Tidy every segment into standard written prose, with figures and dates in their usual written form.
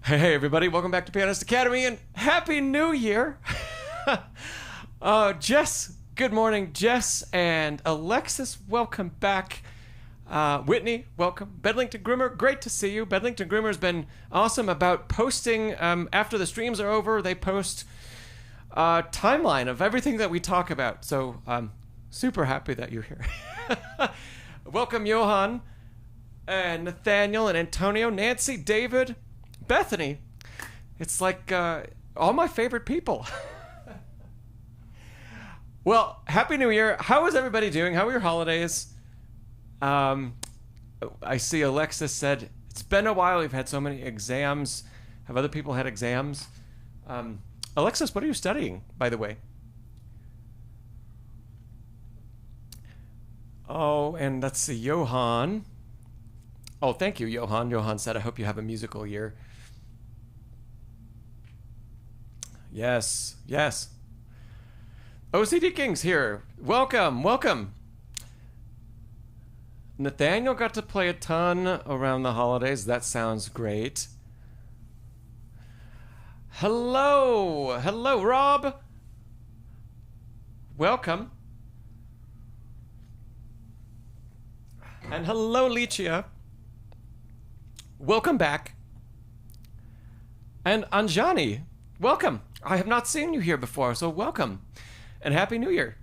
Hey everybody, welcome back to Pianist Academy and Happy New Year! Jess, good morning. Jess and Alexis, welcome back. Whitney, welcome. Bedlington Grimmer, great to see you. Bedlington Grimmer's been awesome about posting, after the streams are over, they post a timeline of everything that we talk about. So I'm super happy that you're here. Welcome Johan, and Nathaniel, and Antonio, Nancy, David, Bethany. It's like all my favorite people. Well, Happy New Year. How is everybody doing? How are your holidays? I see Alexis said, it's been a while. We've had so many exams. Have other people had exams? Alexis, what are you studying, by the way? Oh, and let's see, Johan. Oh, thank you, Johan. Johan said, I hope you have a musical year. Yes, yes. OCD King's here. Welcome, welcome. Nathaniel got to play a ton around the holidays. That sounds great. Hello, hello, Rob. Welcome. And hello, Licia. Welcome back. And Anjani, welcome. I have not seen you here before, so welcome. And Happy New Year.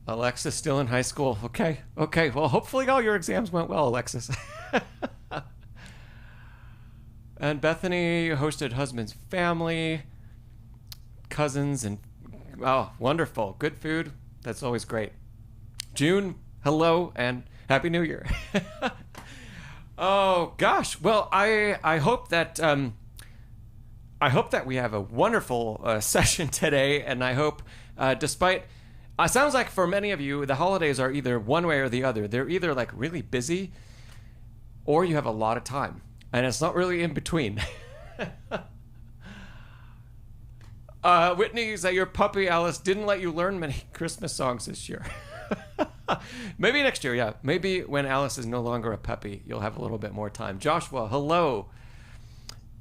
Alexis still in high school. Okay, okay. Well, hopefully all your exams went well, Alexis. And Bethany hosted husband's family, cousins, and oh, wonderful. Good food. That's always great. June, hello, and Happy New Year. Oh gosh. Well, I hope that we have a wonderful session today, and I hope, despite, sounds like for many of you, the holidays are either one way or the other. They're either like really busy, or you have a lot of time, and it's not really in between. Whitney, is that your puppy Alice didn't let you learn many Christmas songs this year? Maybe next year, yeah. Maybe when Alice is no longer a puppy, you'll have a little bit more time. Joshua, hello.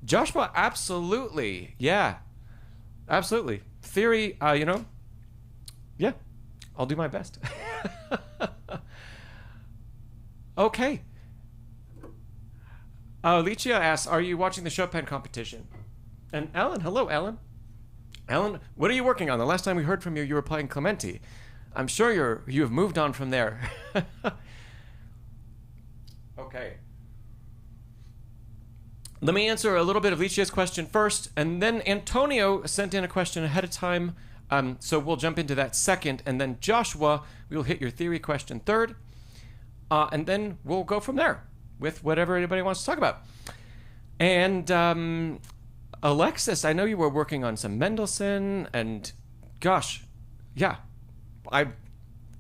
Joshua, absolutely. Yeah, absolutely. Theory, yeah, I'll do my best. Okay. Licia asks, are you watching the Chopin competition? And Alan, hello, Alan. Alan, what are you working on? The last time we heard from you, you were playing Clementi. I'm sure you have moved on from there. Okay. Let me answer a little bit of Licia's question first, and then Antonio sent in a question ahead of time, so we'll jump into that second, and then Joshua, we will hit your theory question third, and then we'll go from there with whatever anybody wants to talk about. And Alexis, I know you were working on some Mendelssohn, and gosh, yeah.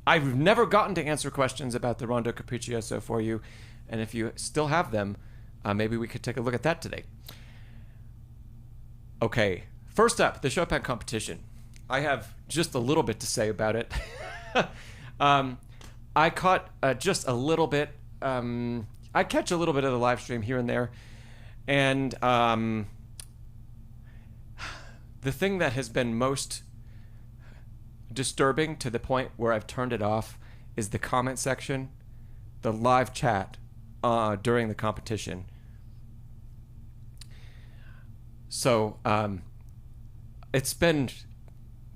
I've never gotten to answer questions about the Rondo Capriccioso for you, and if you still have them, maybe we could take a look at that today. Okay, first up, the Chopin competition. I have just a little bit to say about it. I caught just a little bit. I catch a little bit of the live stream here and there, and the thing that has been most disturbing to the point where I've turned it off is the comment section, the live chat during the competition. So it's been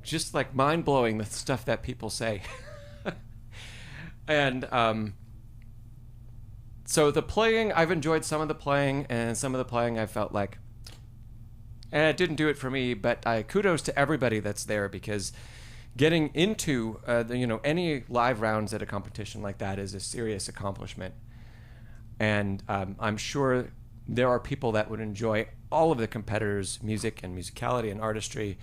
just like mind-blowing, the stuff that people say. And so the playing, I've enjoyed some of the playing, and some of the playing I felt like it didn't do it for me, but kudos to everybody that's there, because getting into any live rounds at a competition like that is a serious accomplishment. And I'm sure there are people that would enjoy all of the competitors' music and musicality and artistry.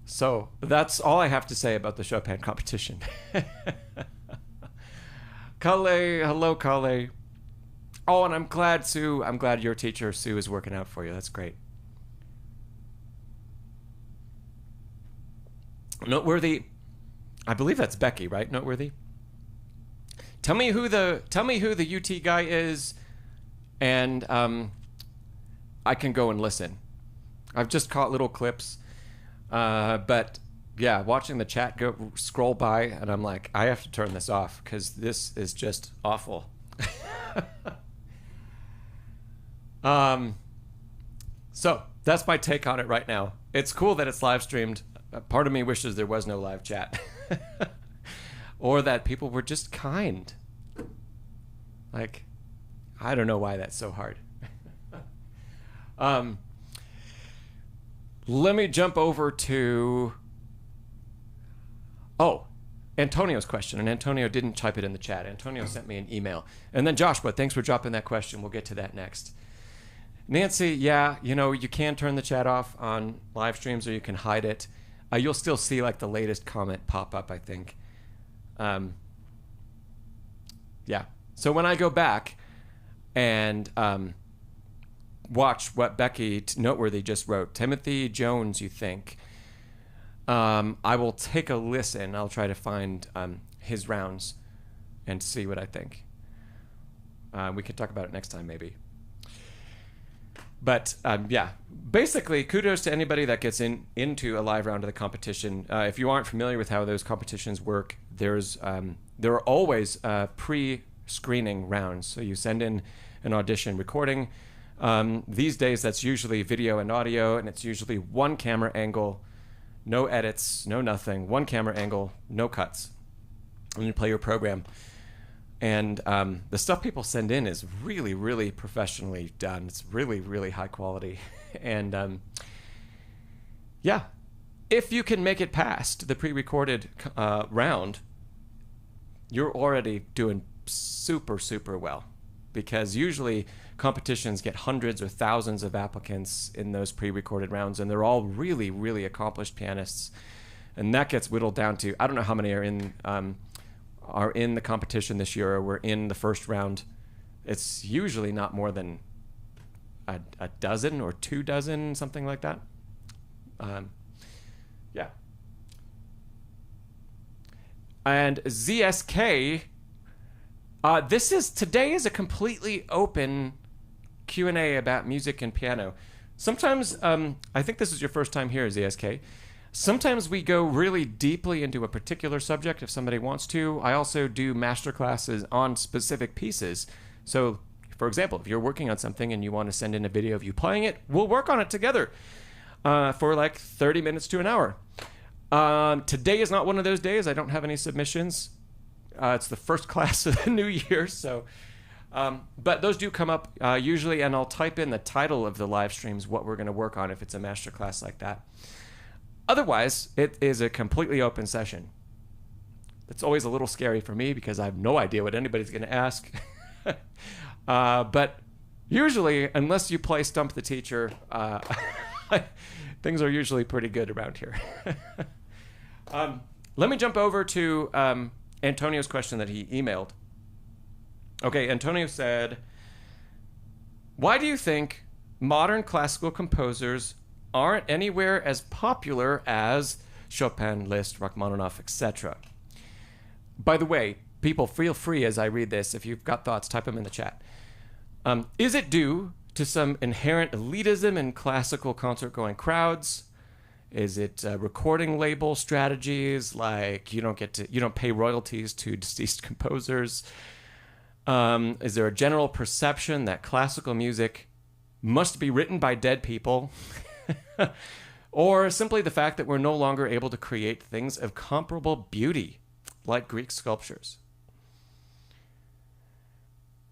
So that's all I have to say about the Chopin competition. Kale, hello Kale. Oh, and I'm glad your teacher Sue is working out for you. That's great. Noteworthy, I believe that's Becky, right? Noteworthy. Tell me who the UT guy is, and I can go and listen. I've just caught little clips, but yeah, watching the chat go scroll by, and I'm like, I have to turn this off because this is just awful. So that's my take on it right now. It's cool that it's live streamed. Part of me wishes there was no live chat, or that people were just kind. Like, I don't know why that's so hard. Let me jump over to Antonio's question, and Antonio didn't type it in the chat. Antonio sent me an email. And then Joshua, thanks for dropping that question. We'll get to that next. Nancy, yeah, you can turn the chat off on live streams, or you can hide it. You'll still see like the latest comment pop up, I think. Yeah. So when I go back and watch what Becky Noteworthy just wrote, Timothy Jones, you think, I will take a listen. I'll try to find his rounds and see what I think. We could talk about it next time, maybe. But yeah, basically, kudos to anybody that gets into a live round of the competition. If you aren't familiar with how those competitions work, there are always pre-screening rounds. So you send in an audition recording. These days, that's usually video and audio, and it's usually one camera angle, no edits, no nothing, one camera angle, no cuts. And you play your program. And the stuff people send in is really, really professionally done. It's really, really high quality. And yeah, if you can make it past the pre-recorded round, you're already doing super, super well. Because usually competitions get hundreds or thousands of applicants in those pre-recorded rounds, and they're all really, really accomplished pianists. And that gets whittled down to, I don't know how many are in the competition this year, or were in the first round. It's usually not more than a dozen or 2 dozen, something like that. Yeah. And ZSK, today is a completely open Q&A about music and piano. Sometimes, I think this is your first time here, ZSK. Sometimes we go really deeply into a particular subject if somebody wants to. I also do masterclasses on specific pieces. So, for example, if you're working on something and you want to send in a video of you playing it, we'll work on it together for like 30 minutes to an hour. Today is not one of those days. I don't have any submissions. It's the first class of the new year, so... but those do come up usually, and I'll type in the title of the live streams, what we're going to work on if it's a masterclass like that. Otherwise, it is a completely open session. It's always a little scary for me because I have no idea what anybody's going to ask. But usually, unless you play Stump the Teacher, things are usually pretty good around here. Let me jump over to Antonio's question that he emailed. Okay, Antonio said, why do you think modern classical composers aren't anywhere as popular as Chopin, Liszt, Rachmaninoff, etc.? By the way, people, feel free as I read this. If you've got thoughts, type them in the chat. Is it due to some inherent elitism in classical concert-going crowds? Is it recording label strategies, like you don't pay royalties to deceased composers? Is there a general perception that classical music must be written by dead people? Or simply the fact that we're no longer able to create things of comparable beauty, like Greek sculptures?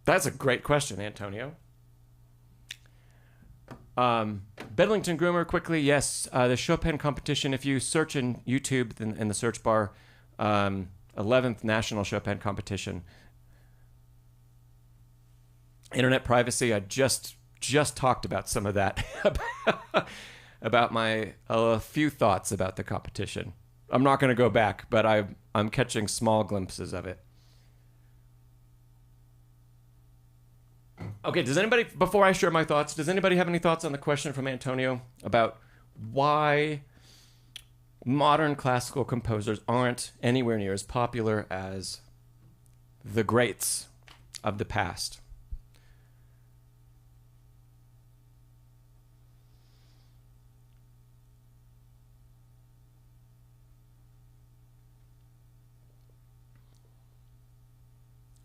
That's a great question, Antonio. Bedlington Groomer, quickly, yes, the Chopin competition, if you search in YouTube in the search bar, 11th National Chopin Competition. Internet privacy, I just talked about some of that, about my few thoughts about the competition. I'm not going to go back, but I'm catching small glimpses of it. Okay, does anybody, before I share my thoughts, does anybody have any thoughts on the question from Antonio about why modern classical composers aren't anywhere near as popular as the greats of the past.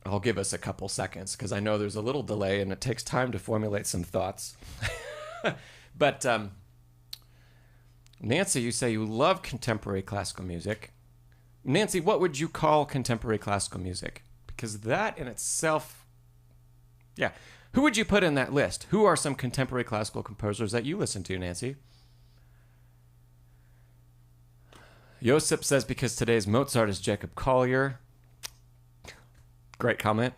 I'll give us a couple seconds because I know there's a little delay and it takes time to formulate some thoughts. But Nancy, you say you love contemporary classical music. Nancy, what would you call contemporary classical music? Because that in itself, yeah. Who would you put in that list? Who are some contemporary classical composers that you listen to, Nancy? Josip says because today's Mozart is Jacob Collier. Great comment.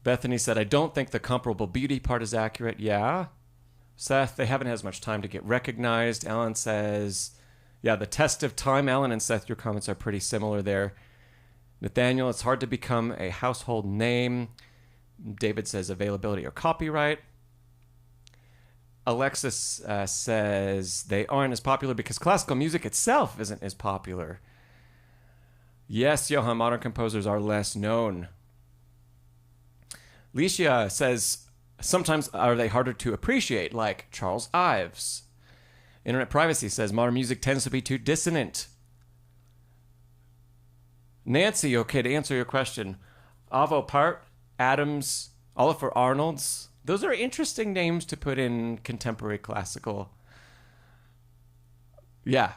Bethany said, I don't think the comparable beauty part is accurate. Yeah. Seth, they haven't had as much time to get recognized. Alan says, yeah, the test of time. Alan and Seth, your comments are pretty similar there. Nathaniel, it's hard to become a household name. David says availability or copyright. Alexis says they aren't as popular because classical music itself isn't as popular. Yes, Johann, modern composers are less known. Licia says, sometimes are they harder to appreciate, like Charles Ives. Internet Privacy says, modern music tends to be too dissonant. Nancy, okay, to answer your question, Avo Part, Adams, Oliver Arnolds, those are interesting names to put in contemporary classical. Yeah.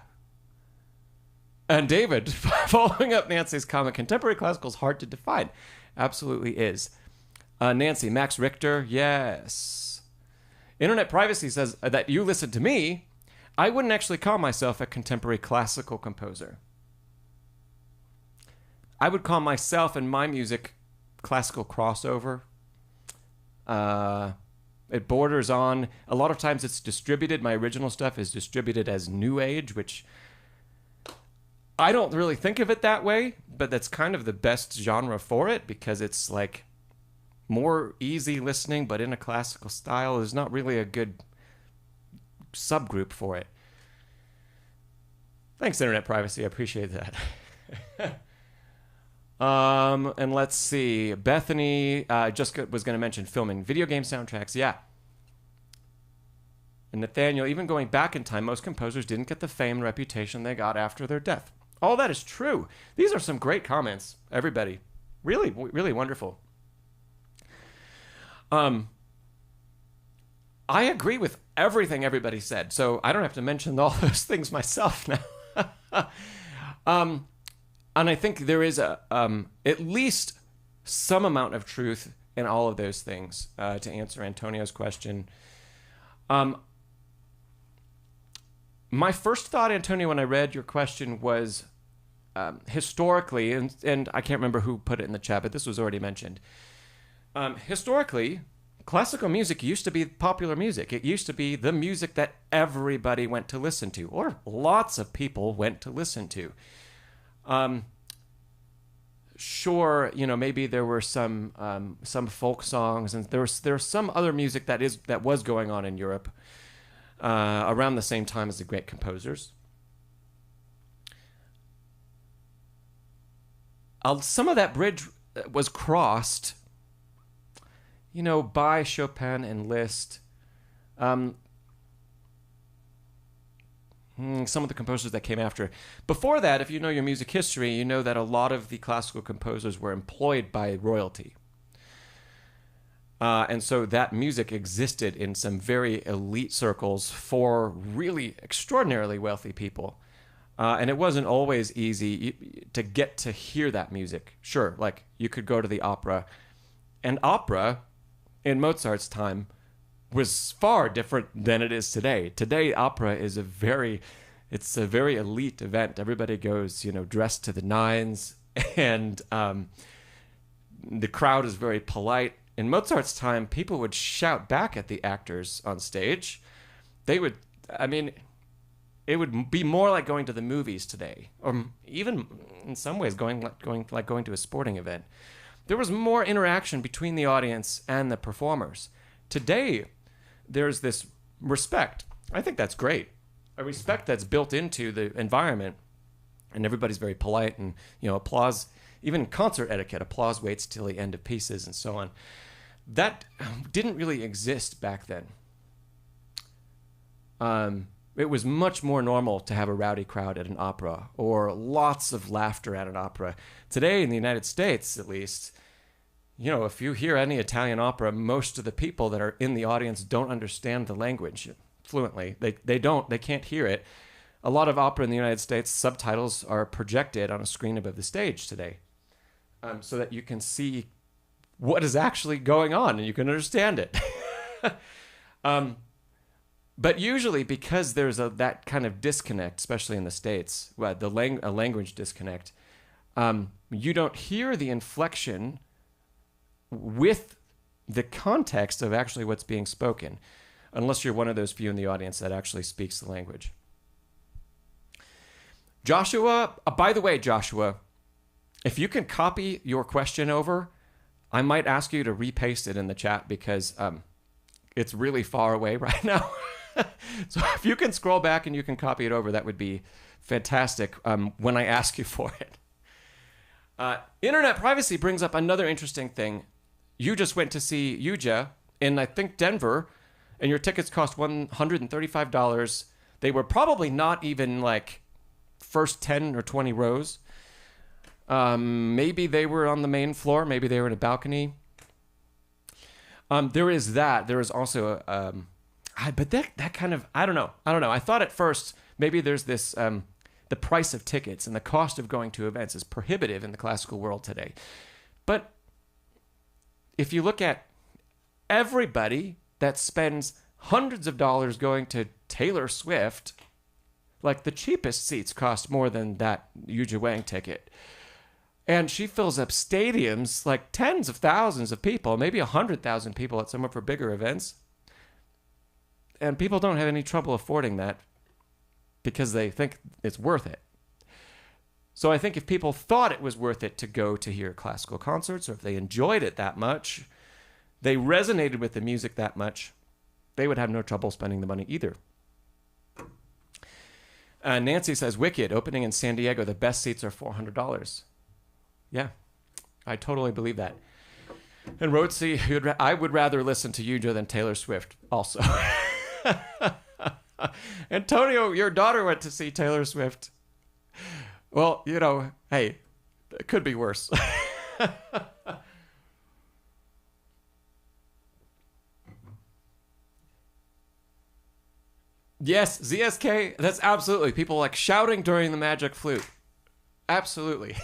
And David, following up Nancy's comment, contemporary classical is hard to define. Absolutely is. Nancy, Max Richter, yes. Internet Privacy says that you listen to me. I wouldn't actually call myself a contemporary classical composer. I would call myself and my music classical crossover. It borders on, a lot of times it's distributed. My original stuff is distributed as New Age, which I don't really think of it that way, but that's kind of the best genre for it because it's like more easy listening, but in a classical style. There's not really a good subgroup for it. Thanks, Internet Privacy. I appreciate that. And let's see. Bethany just was going to mention filming video game soundtracks. Yeah. And Nathaniel, even going back in time, most composers didn't get the fame and reputation they got after their death. All that is true. These are some great comments, everybody. Really, really wonderful. I agree with everything everybody said, so I don't have to mention all those things myself now. And I think there is at least some amount of truth in all of those things, to answer Antonio's question. My first thought, Antonio, when I read your question was historically, and I can't remember who put it in the chat, but this was already mentioned. Historically, classical music used to be popular music. It used to be the music that everybody went to listen to, or lots of people went to listen to. Sure, maybe there were some folk songs, and there's some other music that was going on in Europe around the same time as the great composers. Some of that bridge was crossed, by Chopin and Liszt. Some of the composers that came after. Before that, if you know your music history, you know that a lot of the classical composers were employed by royalty. And so that music existed in some very elite circles for really extraordinarily wealthy people. And it wasn't always easy to get to hear that music. Sure, like you could go to the opera. And opera, in Mozart's time, was far different than it is today. Today, opera is a very elite event. Everybody goes, dressed to the nines, and the crowd is very polite. In Mozart's time, people would shout back at the actors on stage. It would be more like going to the movies today, or even in some ways going to a sporting event. There was more interaction between the audience and the performers. Today, there's this respect. I think that's great. A respect that's built into the environment, and everybody's very polite, and applause even concert etiquette, applause waits till the end of pieces and so on. That didn't really exist back then. It was much more normal to have a rowdy crowd at an opera or lots of laughter at an opera. Today in the United States, at least, you know, if you hear any Italian opera, most of the people that are in the audience don't understand the language fluently. They can't hear it. A lot of opera in the United States, subtitles are projected on a screen above the stage today, so that you can see what is actually going on and you can understand it. But usually, because there's that kind of disconnect, especially in the States, a language disconnect, you don't hear the inflection with the context of actually what's being spoken, unless you're one of those few in the audience that actually speaks the language. Joshua, by the way, Joshua, if you can copy your question over, I might ask you to repaste it in the chat because it's really far away right now. So if you can scroll back and you can copy it over, that would be fantastic when I ask you for it. Internet privacy brings up another interesting thing. You just went to see Yuja in, I think, Denver, and your tickets cost $135. They were probably not even like first 10 or 20 rows. Maybe they were on the main floor. Maybe they were in a balcony. There is that. There is also but that kind of, I don't know. I thought at first maybe there's this, the price of tickets and the cost of going to events is prohibitive in the classical world today. But if you look at everybody that spends hundreds of dollars going to Taylor Swift, like the cheapest seats cost more than that Yuja Wang ticket. And she fills up stadiums, like tens of thousands of people, maybe 100,000 people at some of her bigger events. And people don't have any trouble affording that because they think it's worth it. So I think if people thought it was worth it to go to hear classical concerts, or if they enjoyed it that much, they resonated with the music that much, they would have no trouble spending the money either. Nancy says, Wicked, opening in San Diego, the best seats are $400. Yeah, I totally believe that. And Rotsi, I would rather listen to Yuja than Taylor Swift also. Antonio, your daughter went to see Taylor Swift. Well, you know, hey, it could be worse. Yes, ZSK, that's absolutely. People like shouting during the magic flute. Absolutely.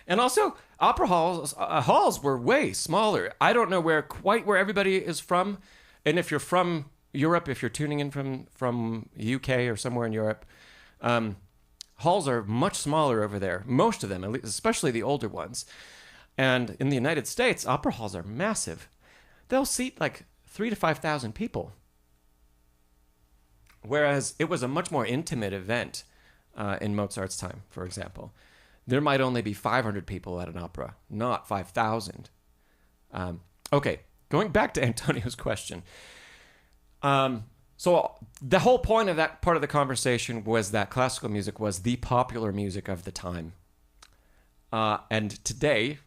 And also, opera halls were way smaller. I don't know quite where everybody is from. And if you're from Europe, if you're tuning in from UK or somewhere in Europe, halls are much smaller over there. Most of them, at least, especially the older ones. And in the United States, opera halls are massive. They'll seat like 3,000 to 5,000 people. Whereas it was a much more intimate event in Mozart's time, for example. There might only be 500 people at an opera, not 5,000. Okay, going back to Antonio's question. So the whole point of that part of the conversation was that classical music was the popular music of the time. And today,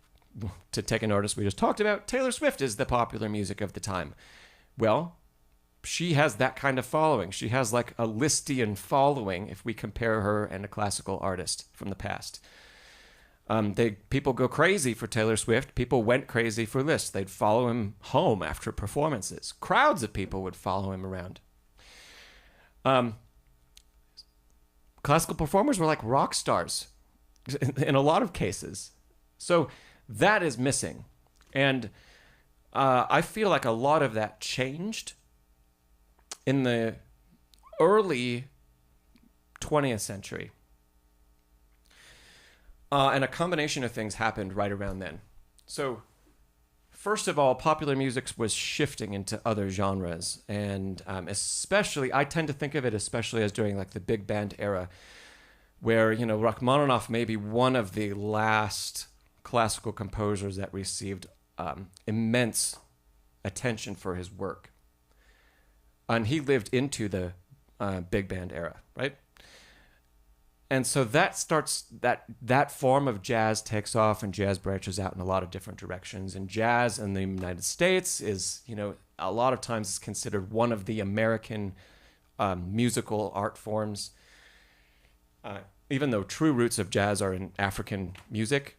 to take a notice we just talked about, Taylor Swift is the popular music of the time. Well, she has that kind of following. She has like a Lisztian following if we compare her and a classical artist from the past. People go crazy for Taylor Swift. People went crazy for Liszt. They'd follow him home after performances. Crowds of people would follow him around. Classical performers were like rock stars in a lot of cases. So that is missing. And I feel like a lot of that changed in the early 20th century. And a combination of things happened right around then. So, first of all, popular music was shifting into other genres. And especially, I tend to think of it especially as during like the big band era, where, you know, Rachmaninoff may be one of the last classical composers that received immense attention for his work. And he lived into the big band era, right? And so that form of jazz takes off, and jazz branches out in a lot of different directions. And jazz in the United States is, a lot of times is considered one of the American musical art forms. Even though true roots of jazz are in African music,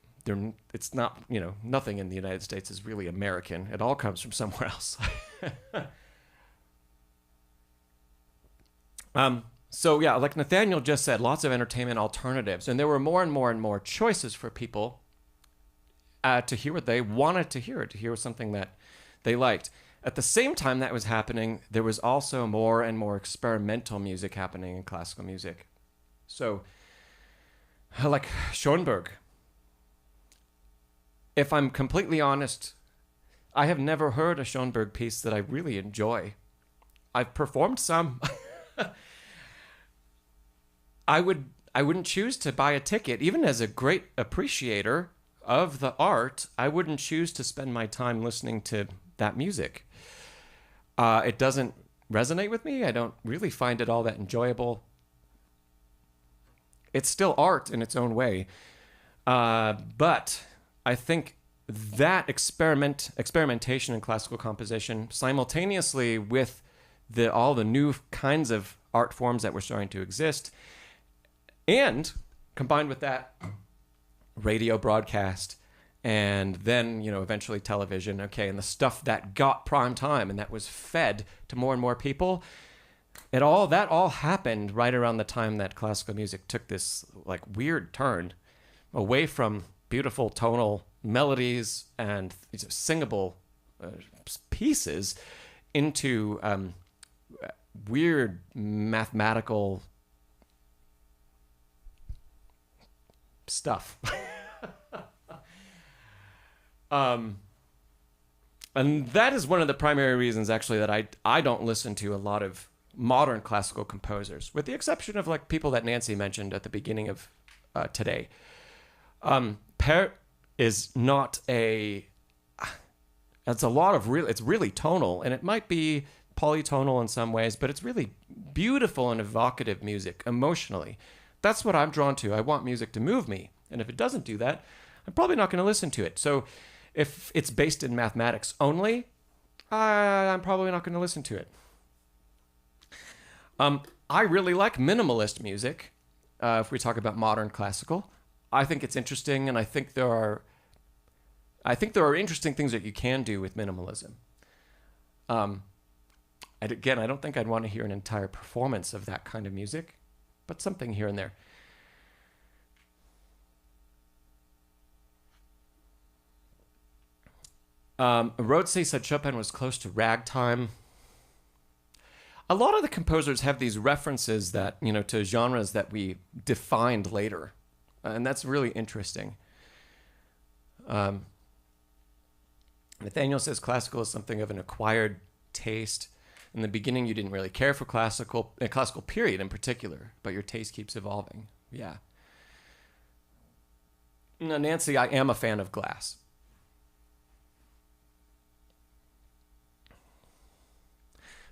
it's not, nothing in the United States is really American. It all comes from somewhere else. So yeah, like Nathaniel just said, lots of entertainment alternatives, and there were more and more and more choices for people to hear what they wanted to hear something that they liked. At the same time that was happening, there was also more and more experimental music happening in classical music. So, like Schoenberg. If I'm completely honest, I have never heard a Schoenberg piece that I really enjoy. I've performed some. I wouldn't choose to buy a ticket, even as a great appreciator of the art. I wouldn't choose to spend my time listening to that music. It doesn't resonate with me. I don't really find it all that enjoyable. It's still art in its own way, but I think that experimentation in classical composition, simultaneously with all the new kinds of art forms that were starting to exist, and combined with that, radio broadcast, and then, eventually television, and the stuff that got prime time and that was fed to more and more people, that all happened right around the time that classical music took this like weird turn away from beautiful tonal melodies and singable pieces into weird mathematical stuff. And that is one of the primary reasons, actually, that I don't listen to a lot of modern classical composers, with the exception of like people that Nancy mentioned at the beginning of today. Per is not it's really tonal, and it might be polytonal in some ways, but it's really beautiful and evocative music emotionally. That's what I'm drawn to. I want music to move me, and if it doesn't do that, I'm probably not going to listen to it. So if it's based in mathematics only, I'm probably not going to listen to it. I really like minimalist music. If we talk about modern classical, I think it's interesting, and I think there are interesting things that you can do with minimalism. And again, I don't think I'd want to hear an entire performance of that kind of music, but something here and there. Rhodesy said Chopin was close to ragtime. A lot of the composers have these references that, to genres that we defined later. And that's really interesting. Nathaniel says classical is something of an acquired taste. In the beginning, you didn't really care for classical period in particular, but your taste keeps evolving. Yeah. No, Nancy, I am a fan of glass.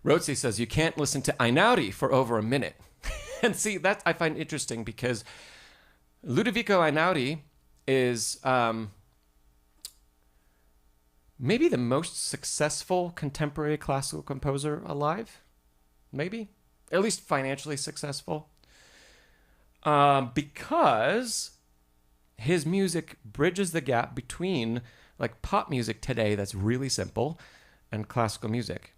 Rhodesy says you can't listen to Einaudi for over a minute. And see, that I find interesting because Ludovico Einaudi is maybe the most successful contemporary classical composer alive. Maybe. At least financially successful. Because his music bridges the gap between like pop music today that's really simple and classical music.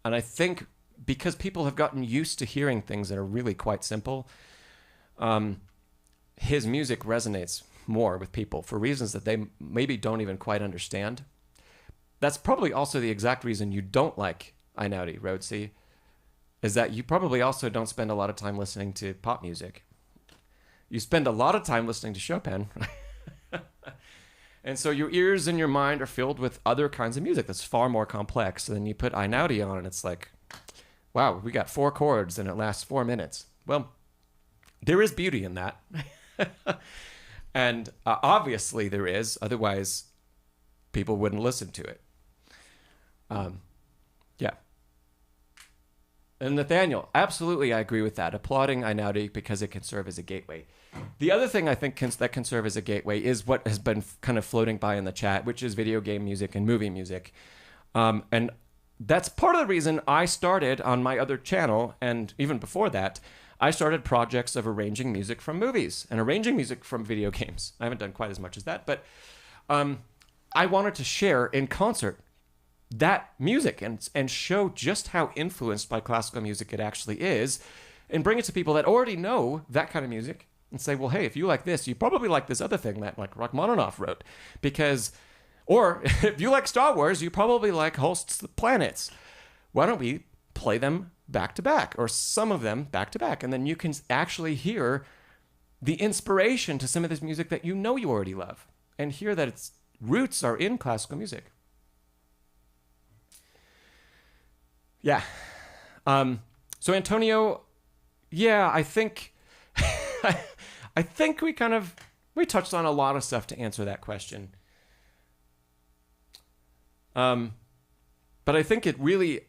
And I think because people have gotten used to hearing things that are really quite simple, his music resonates more with people for reasons that they maybe don't even quite understand. That's probably also the exact reason you don't like Einaudi, Rhodesy, is that you probably also don't spend a lot of time listening to pop music. You spend a lot of time listening to Chopin. And so your ears and your mind are filled with other kinds of music that's far more complex. And then you put Einaudi on and it's like, wow, we got 4 chords and it lasts 4 minutes. Well, there is beauty in that. And obviously there is. Otherwise, people wouldn't listen to it. Yeah. And Nathaniel, absolutely, I agree with that. Applauding Einaudi because it can serve as a gateway. The other thing I think that can serve as a gateway is what has been kind of floating by in the chat, which is video game music and movie music. And that's part of the reason I started on my other channel, and even before that, I started projects of arranging music from movies and arranging music from video games. I haven't done quite as much as that, but I wanted to share in concert that music and show just how influenced by classical music it actually is, and bring it to people that already know that kind of music and say, well, hey, if you like this, you probably like this other thing that like Rachmaninoff wrote, or if you like Star Wars, you probably like Holst's Planets. Why don't we play them back to back, or some of them back to back, and then you can actually hear the inspiration to some of this music that you know you already love, and hear that its roots are in classical music. Yeah. So Antonio, yeah, I think I think we touched on a lot of stuff to answer that question. But I think it really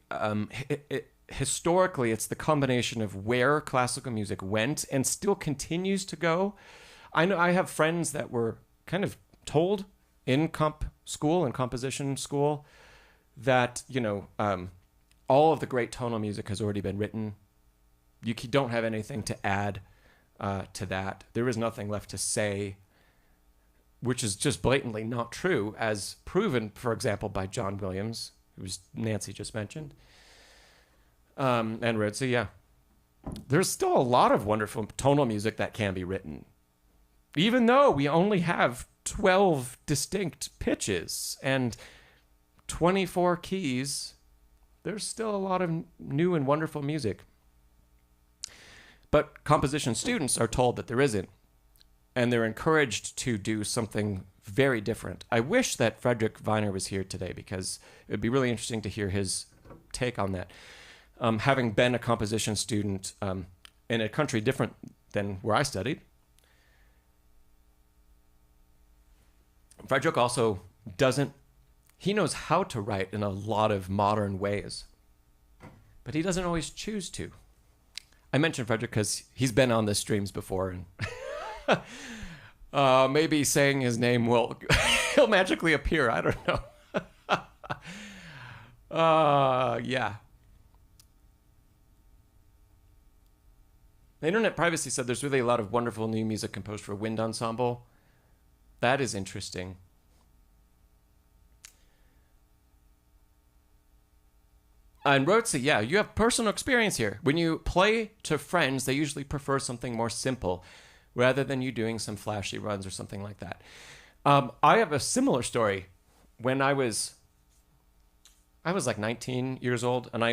historically it's the combination of where classical music went and still continues to go. I know I have friends that were kind of told in comp school and composition school that, all of the great tonal music has already been written. You don't have anything to add to that. There is nothing left to say, which is just blatantly not true, as proven, for example, by John Williams, who Nancy just mentioned, and Rhodes. Yeah, there's still a lot of wonderful tonal music that can be written, even though we only have 12 distinct pitches and 24 keys. There's still a lot of new and wonderful music. But composition students are told that there isn't, and they're encouraged to do something very different. I wish that Frederick Viner was here today, because it would be really interesting to hear his take on that. Having been a composition student in a country different than where I studied, Frederick also he knows how to write in a lot of modern ways, but he doesn't always choose to. I mentioned Frederick because he's been on the streams before, and maybe saying his name he'll magically appear. I don't know. Yeah. Internet Privacy said there's really a lot of wonderful new music composed for wind ensemble. That is interesting. And Rotze, yeah, you have personal experience here. When you play to friends, they usually prefer something more simple rather than you doing some flashy runs or something like that. I have a similar story. When I was like 19 years old, and I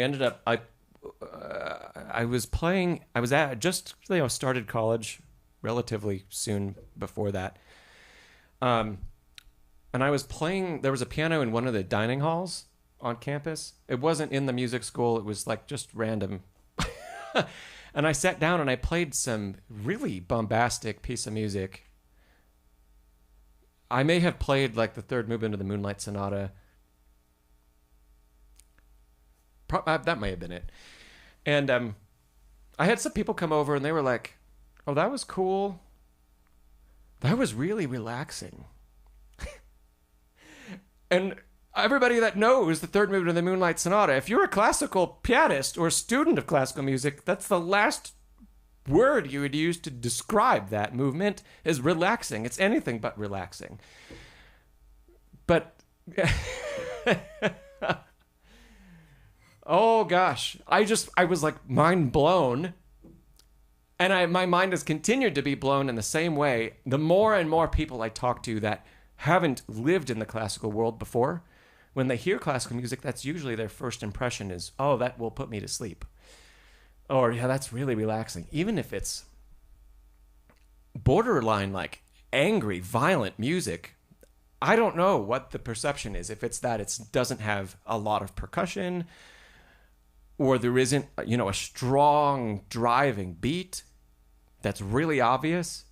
started college relatively soon before that. And I was playing, there was a piano in one of the dining halls on campus. It wasn't in the music school. It was like just random. And I sat down and I played some really bombastic piece of music. I may have played like the third movement of the Moonlight Sonata. That may have been it. And I had some people come over and they were like, oh, that was cool. That was really relaxing. And everybody that knows the third movement of the Moonlight Sonata, if you're a classical pianist or a student of classical music, that's the last word you would use to describe that movement, is relaxing. It's anything but relaxing. But oh gosh, I was like mind blown. And my mind has continued to be blown in the same way. The more and more people I talk to that haven't lived in the classical world before, when they hear classical music, that's usually their first impression is, oh, that will put me to sleep. Or, yeah, that's really relaxing. Even if it's borderline like angry, violent music, I don't know what the perception is. If it's that it doesn't have a lot of percussion, or there isn't, a strong driving beat that's really obvious,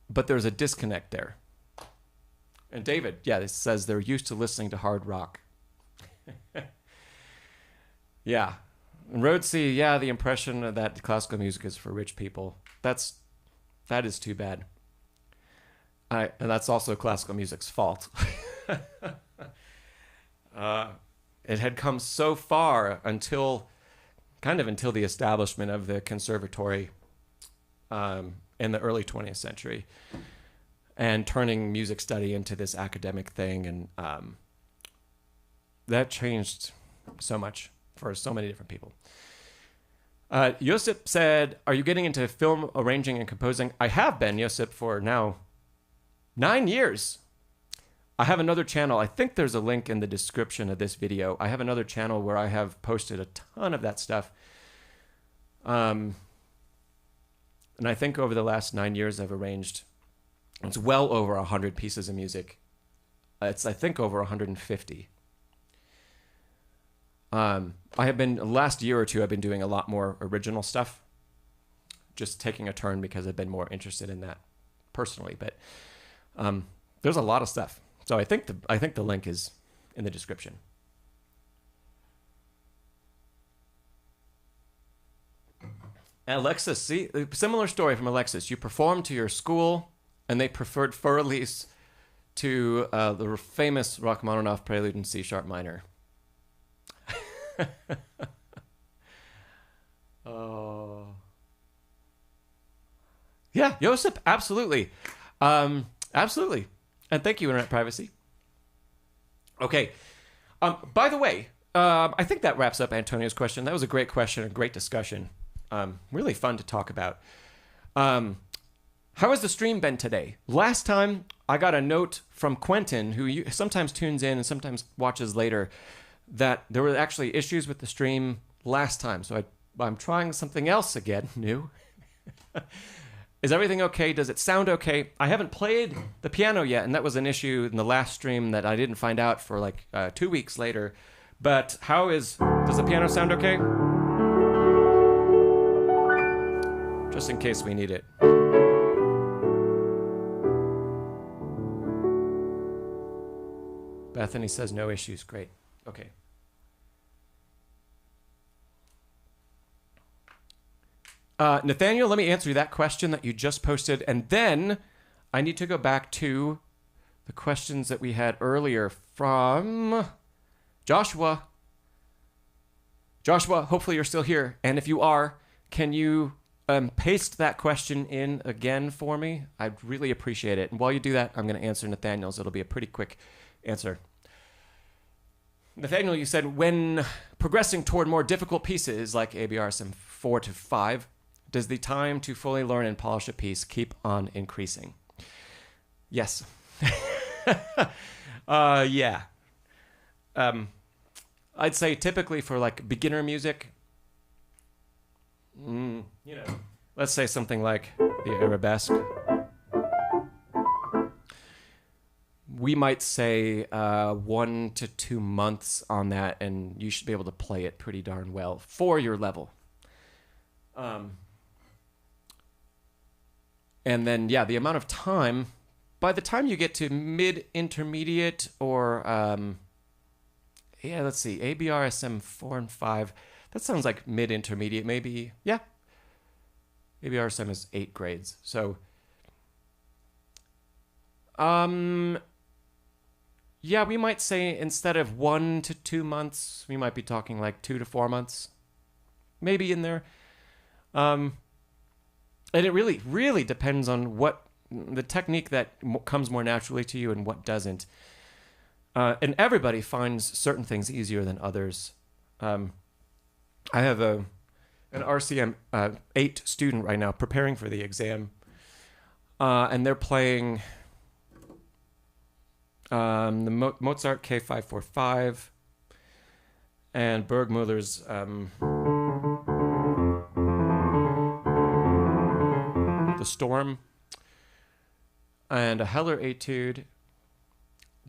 but there's a disconnect there. And David, yeah, this says they're used to listening to hard rock. Yeah. Rhodesy, yeah, the impression that classical music is for rich people. That is too bad. And that's also classical music's fault. It had come so far until the establishment of the conservatory in the early 20th century, and turning music study into this academic thing, and that changed so much for so many different people. Josip said, are you getting into film arranging and composing? I have been, Josip, for now 9 years. I have another channel. I think there's a link in the description of this video. I have another channel where I have posted a ton of that stuff. And I think over the last 9 years, I've arranged, it's well over 100 pieces of music. It's, I think, over 150. Last year or two, I've been doing a lot more original stuff, just taking a turn because I've been more interested in that personally. But there's a lot of stuff. So I think the link is in the description. Alexis, see, similar story from Alexis. You performed to your school, and they preferred Furley's to the famous Rachmaninoff Prelude in C sharp minor. Oh, yeah, Josip, absolutely, absolutely, and thank you, Internet Privacy. Okay, by the way, I think that wraps up Antonio's question. That was a great question, a great discussion, really fun to talk about. How has the stream been today? Last time I got a note from Quentin, who sometimes tunes in and sometimes watches later, that there were actually issues with the stream last time. So I'm trying something else again, new. Is everything okay? Does it sound okay? I haven't played the piano yet, and that was an issue in the last stream that I didn't find out for like 2 weeks later. But does the piano sound okay? Just in case we need it. Bethany says no issues. Great. Okay. Nathaniel, let me answer that question that you just posted, and then I need to go back to the questions that we had earlier from Joshua. Joshua, hopefully you're still here, and if you are, can you paste that question in again for me? I'd really appreciate it. And while you do that, I'm going to answer Nathaniel's. It'll be a pretty quick answer. Nathaniel, you said, when progressing toward more difficult pieces like ABRSM 4 to 5, does the time to fully learn and polish a piece keep on increasing? Yes. Yeah. I'd say typically for like beginner music, let's say something like the arabesque. We might say 1 to 2 months on that, and you should be able to play it pretty darn well for your level. And then, yeah, the amount of time, by the time you get to mid-intermediate or, let's see, ABRSM 4 and 5, that sounds like mid-intermediate, maybe, yeah. ABRSM is 8 grades, so, yeah, we might say instead of 1 to 2 months, we might be talking like 2 to 4 months, maybe in there. And it really, really depends on what the technique that comes more naturally to you and what doesn't. And everybody finds certain things easier than others. I have an RCM 8 student right now preparing for the exam, and they're playing the Mozart K545 and Bergmüller's The Storm, and a Heller Etude,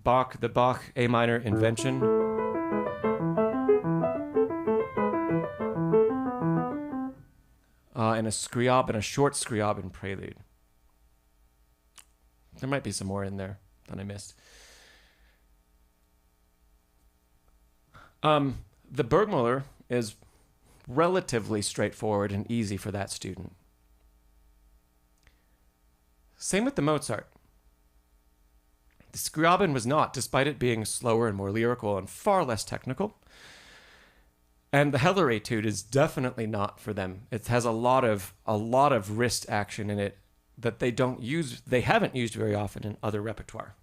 the Bach A minor Invention, and a Scriabin, a short Scriabin Prelude. There might be some more in there that I missed. The Bergmüller is relatively straightforward and easy for that student. Same with the Mozart. The Scriabin was not, despite it being slower and more lyrical and far less technical. And the Heller Etude is definitely not for them. It has a lot of wrist action in it that they haven't used very often in other repertoire.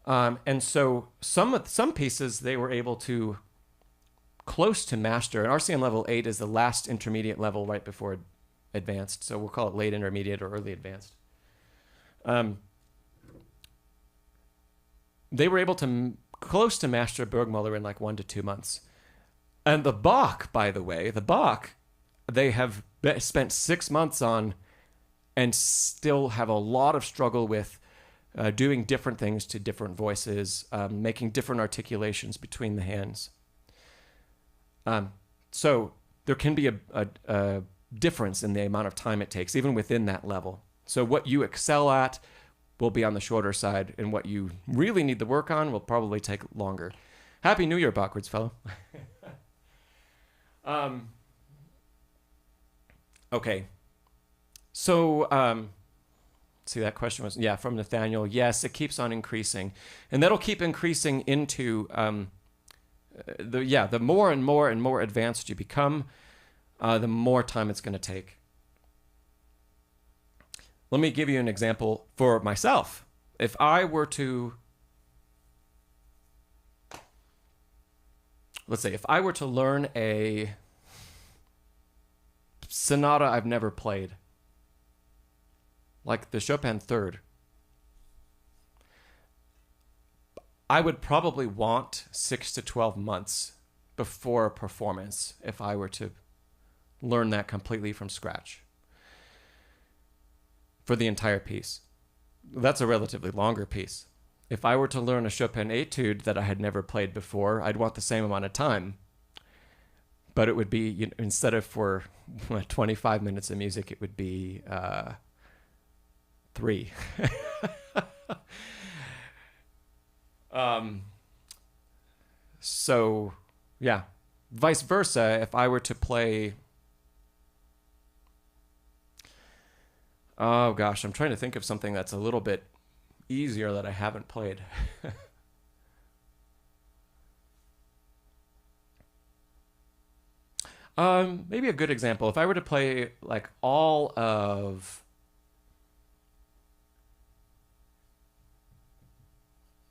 And so some pieces they were able to close to master. And RCM level 8 is the last intermediate level right before advanced. So we'll call it late intermediate or early advanced. They were able to close to master Burgmüller in like 1 to 2 months. And the Bach, by the way, they have spent 6 months on and still have a lot of struggle with doing different things to different voices, making different articulations between the hands. So there can be a difference in the amount of time it takes, even within that level. So what you excel at will be on the shorter side, and what you really need to work on will probably take longer. Happy New Year, backwards fellow. Okay. So, see, that question was, from Nathaniel. Yes, it keeps on increasing. And that'll keep increasing into, the more and more and more advanced you become, the more time it's going to take. Let me give you an example for myself. If I were to, let's say, if I were to learn a sonata I've never played, like the Chopin Third, I would probably want 6 to 12 months before a performance if I were to learn that completely from scratch for the entire piece. That's a relatively longer piece. If I were to learn a Chopin Etude that I had never played before, I'd want the same amount of time. But it would be, instead of for 25 minutes of music, it would be 3. So, yeah. Vice versa, if I were to play... Oh, gosh, I'm trying to think of something that's a little bit easier that I haven't played. Maybe a good example. If I were to play like all of...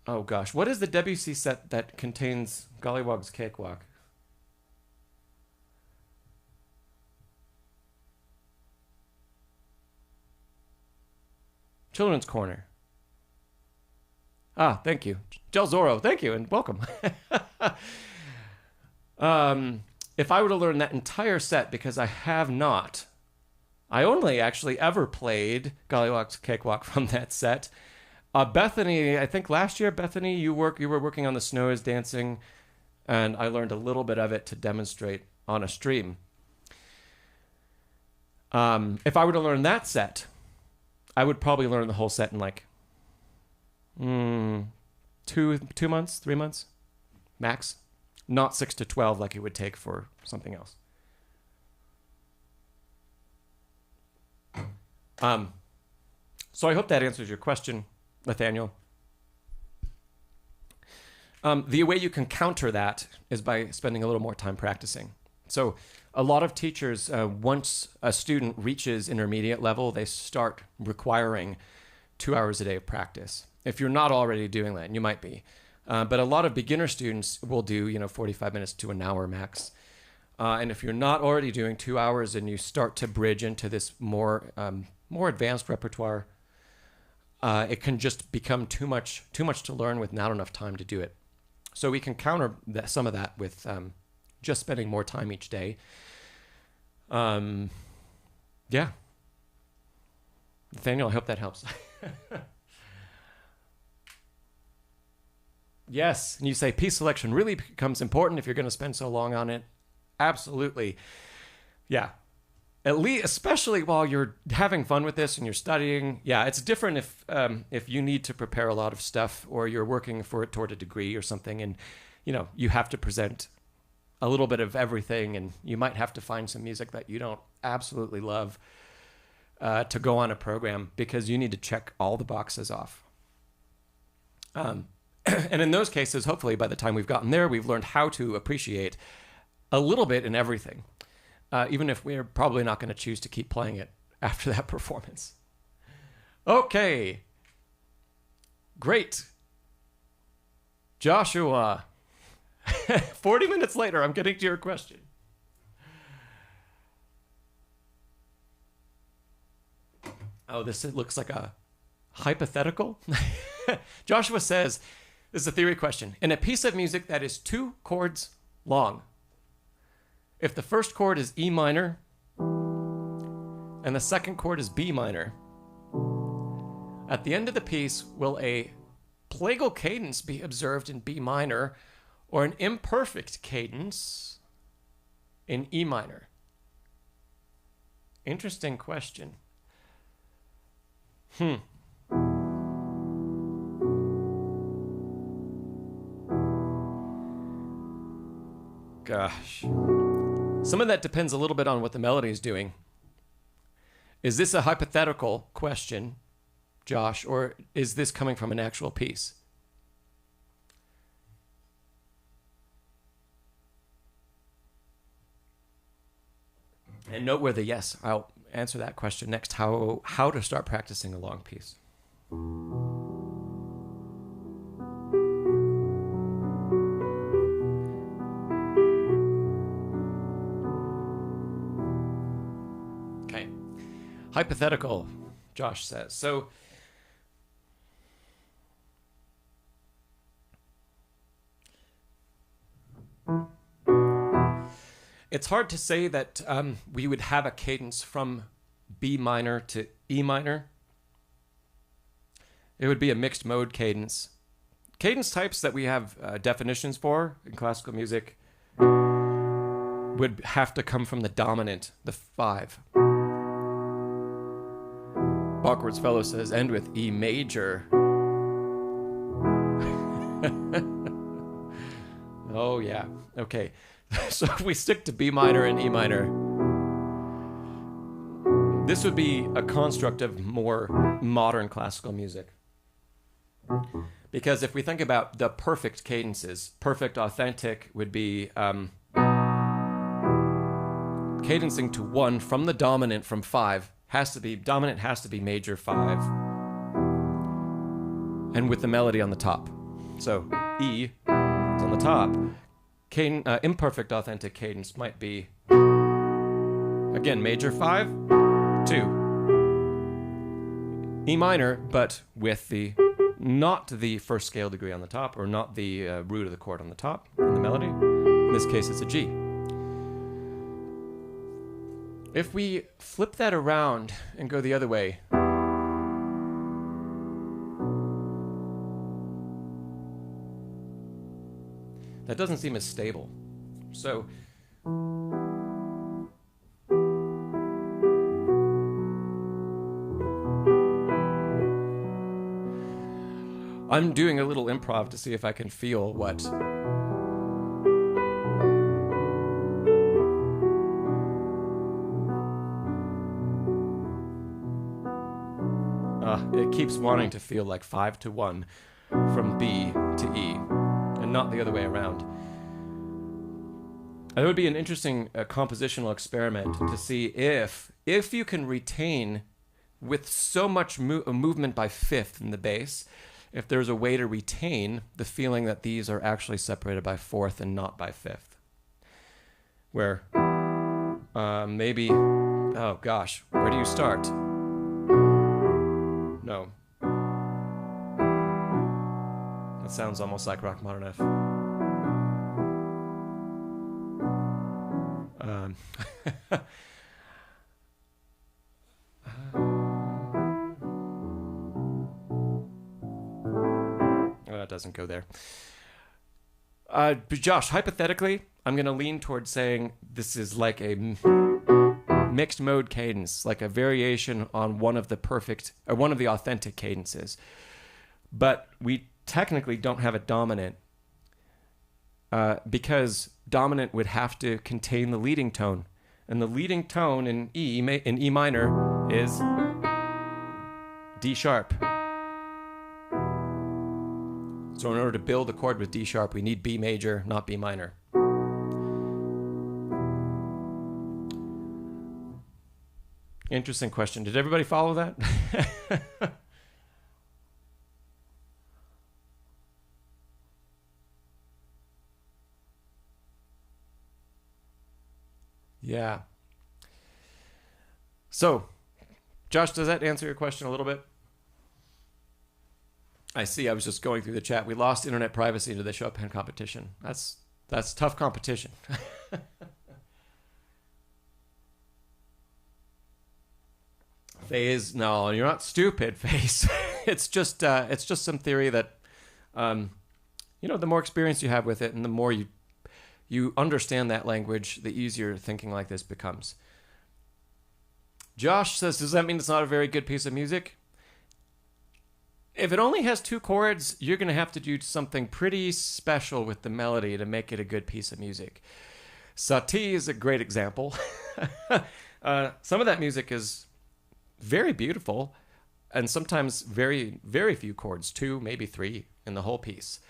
Oh gosh, what is the Debussy set that contains Gollywog's Cakewalk? Children's Corner. Ah, thank you. Gel Zorro, thank you, and welcome. If I were to learn that entire set, because I have not, I only actually ever played Gollywog's Cakewalk from that set. Bethany, I think last year, Bethany, you were working on The Snow is Dancing, and I learned a little bit of it to demonstrate on a stream. If I were to learn that set, I would probably learn the whole set in like 2 months, 3 months, max. Not 6 to 12 like it would take for something else. So I hope that answers your question, Nathaniel. The way you can counter that is by spending a little more time practicing. So a lot of teachers, once a student reaches intermediate level, they start requiring 2 hours a day of practice. If you're not already doing that, and you might be. But a lot of beginner students will do, 45 minutes to an hour max. And if you're not already doing 2 hours and you start to bridge into this more advanced repertoire, it can just become too much to learn with not enough time to do it. So we can counter some of that with just spending more time each day. Yeah. Nathaniel, I hope that helps. Yes, and you say piece selection really becomes important if you're going to spend so long on it. Absolutely. Yeah. At least, especially while you're having fun with this and you're studying. Yeah, it's different if you need to prepare a lot of stuff or you're working for it toward a degree or something, and you have to present a little bit of everything, and you might have to find some music that you don't absolutely love to go on a program, because you need to check all the boxes off. And in those cases, hopefully by the time we've gotten there, we've learned how to appreciate a little bit in everything, even if we're probably not going to choose to keep playing it after that performance. Okay. Great. Joshua. 40 minutes later, I'm getting to your question. Oh, this looks like a hypothetical. Joshua says, this is a theory question. In a piece of music that is 2 chords long, if the first chord is E minor and the second chord is B minor, at the end of the piece, will a plagal cadence be observed in B minor or an imperfect cadence in E minor? Interesting question. Gosh. Some of that depends a little bit on what the melody is doing. Is this a hypothetical question, Josh, or is this coming from an actual piece? And noteworthy, yes, I'll answer that question next, how to start practicing a long piece. Okay. Hypothetical, Josh says. So it's hard to say that we would have a cadence from B minor to E minor. It would be a mixed mode cadence. Cadence types that we have definitions for in classical music would have to come from the dominant, the 5. Bachwart's Fellow says, end with E major. Oh, yeah. Okay. So if we stick to B minor and E minor, this would be a construct of more modern classical music. Because if we think about the perfect cadences, perfect authentic would be cadencing to 1 from the dominant from 5. Dominant has to be major 5. And with the melody on the top. So E is on the top. Imperfect authentic cadence might be, again, major 5, 2. E minor, but with not the first scale degree on the top, or not the root of the chord on the top in the melody. In this case, it's a G. If we flip that around and go the other way, that doesn't seem as stable. So I'm doing a little improv to see if I can feel what it keeps wanting to feel like 5 to 1 from B to E, and not the other way around. It would be an interesting compositional experiment to see if you can retain, with so much movement by fifth in the bass, if there's a way to retain the feeling that these are actually separated by fourth and not by fifth. Where maybe, oh gosh, where do you start? No. That sounds almost like Rachmaninoff. That doesn't go there. But Josh, hypothetically, I'm going to lean towards saying this is like a mixed mode cadence, like a variation on one of the perfect, or one of the authentic cadences. But we technically don't have a dominant. because dominant would have to contain the leading tone. And the leading tone in E minor is D sharp. So in order to build a chord with D sharp, we need B major, not B minor. Interesting question. Did everybody follow that? Yeah. So, Josh, does that answer your question a little bit? I see. I was just going through the chat. We lost internet privacy to the Chopin competition. That's tough competition. Phase, no, you're not stupid, Phase. It's just some theory that, the more experience you have with it, and the more you understand that language, the easier thinking like this becomes. Josh says, does that mean it's not a very good piece of music? If it only has 2 chords, you're going to have to do something pretty special with the melody to make it a good piece of music. Satie is a great example. Some of that music is very beautiful, and sometimes very, very few chords, 2, maybe 3 in the whole piece.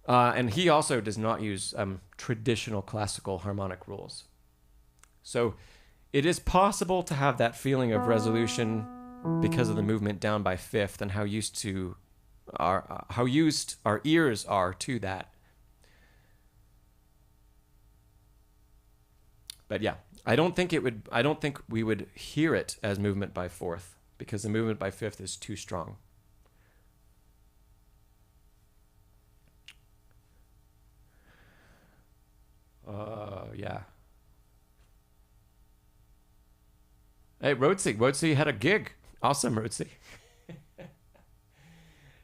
And he also does not use traditional classical harmonic rules. So it is possible to have that feeling of resolution because of the movement down by fifth and how used our ears are to that. But yeah, I don't think we would hear it as movement by fourth because the movement by fifth is too strong. Yeah. Hey, Rhodesy had a gig. Awesome, Rhodesy.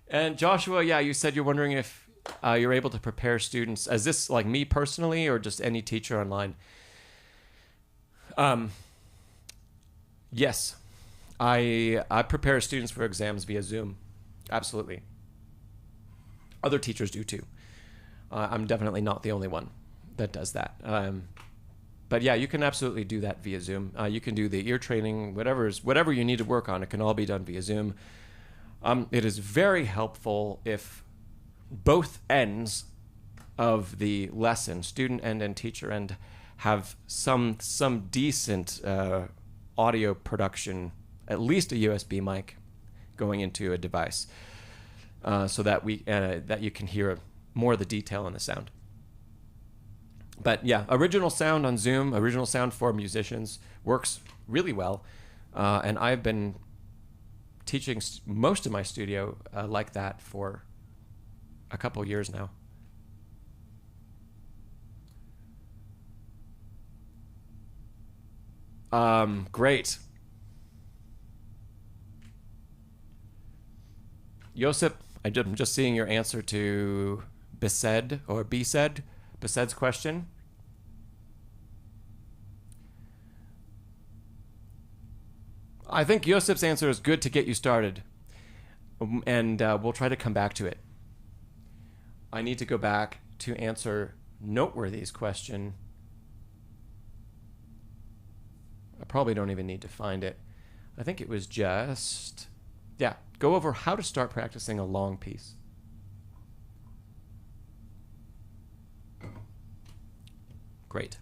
And Joshua, yeah, you said you're wondering if you're able to prepare students. Is this like me personally or just any teacher online? Yes, I prepare students for exams via Zoom. Absolutely. Other teachers do too. I'm definitely not the only one that does that. But yeah, you can absolutely do that via Zoom. You can do the ear training, whatever you need to work on. It can all be done via Zoom. It is very helpful if both ends of the lesson, student end and teacher end, have some decent audio production, at least a USB mic going into a device, so that that you can hear more of the detail in the sound. But yeah, original sound on Zoom, original sound for musicians works really well. And I've been teaching most of my studio like that for a couple years now. Great. Josip, I'm just seeing your answer to Besed's question. I think Josip's answer is good to get you started, and we'll try to come back to it. I need to go back to answer Noteworthy's question. I probably don't even need to find it. I think it was just, yeah, go over how to start practicing a long piece. Great.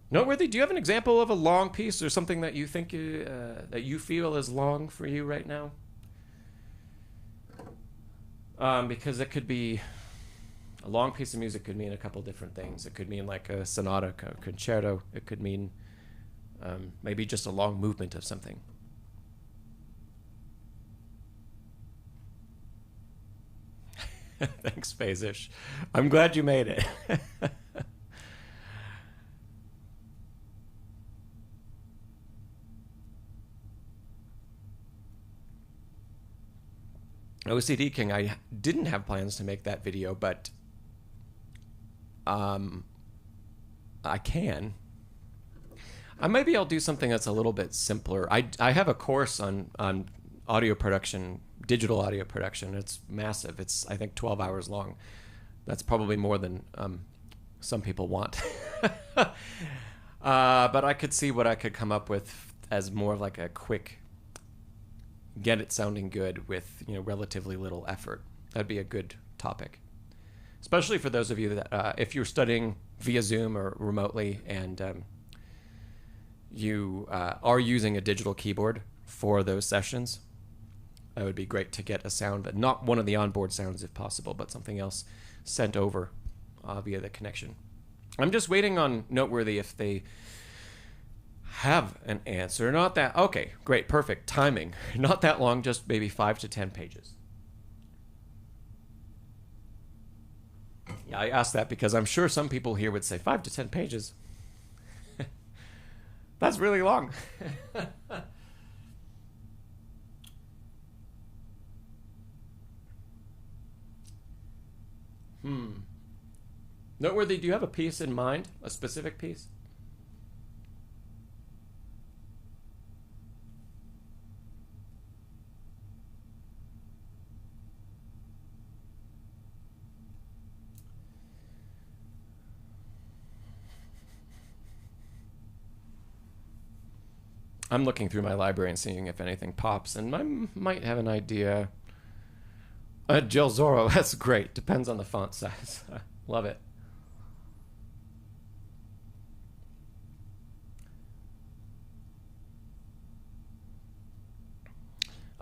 Noteworthy, do you have an example of a long piece or something that you think that you feel is long for you right now? Because it could be a long piece of music could mean a couple different things. It could mean like a sonata, a concerto. It could mean maybe just a long movement of something. Thanks, Fazish. I'm glad you made it. OCD King, I didn't have plans to make that video, but I can. Maybe I'll do something that's a little bit simpler. I have a course on audio production digital audio production. It's massive. It's, I think, 12 hours long. That's probably more than some people want. But I could see what I could come up with as more like a quick, get it sounding good with, relatively little effort. That'd be a good topic. Especially for those of you that, if you're studying via Zoom or remotely and you are using a digital keyboard for those sessions, it would be great to get a sound, but not one of the onboard sounds if possible, but something else sent over via the connection. I'm just waiting on Noteworthy if they have an answer. Not that, okay, great, perfect, timing. Not that long, just maybe 5 to 10 pages. Yeah, I asked that because I'm sure some people here would say 5 to 10 pages. That's really long. Noteworthy, do you have a piece in mind? A specific piece? I'm looking through my library and seeing if anything pops, and I might have an idea. Jill Zorro, that's great. Depends on the font size. Love it.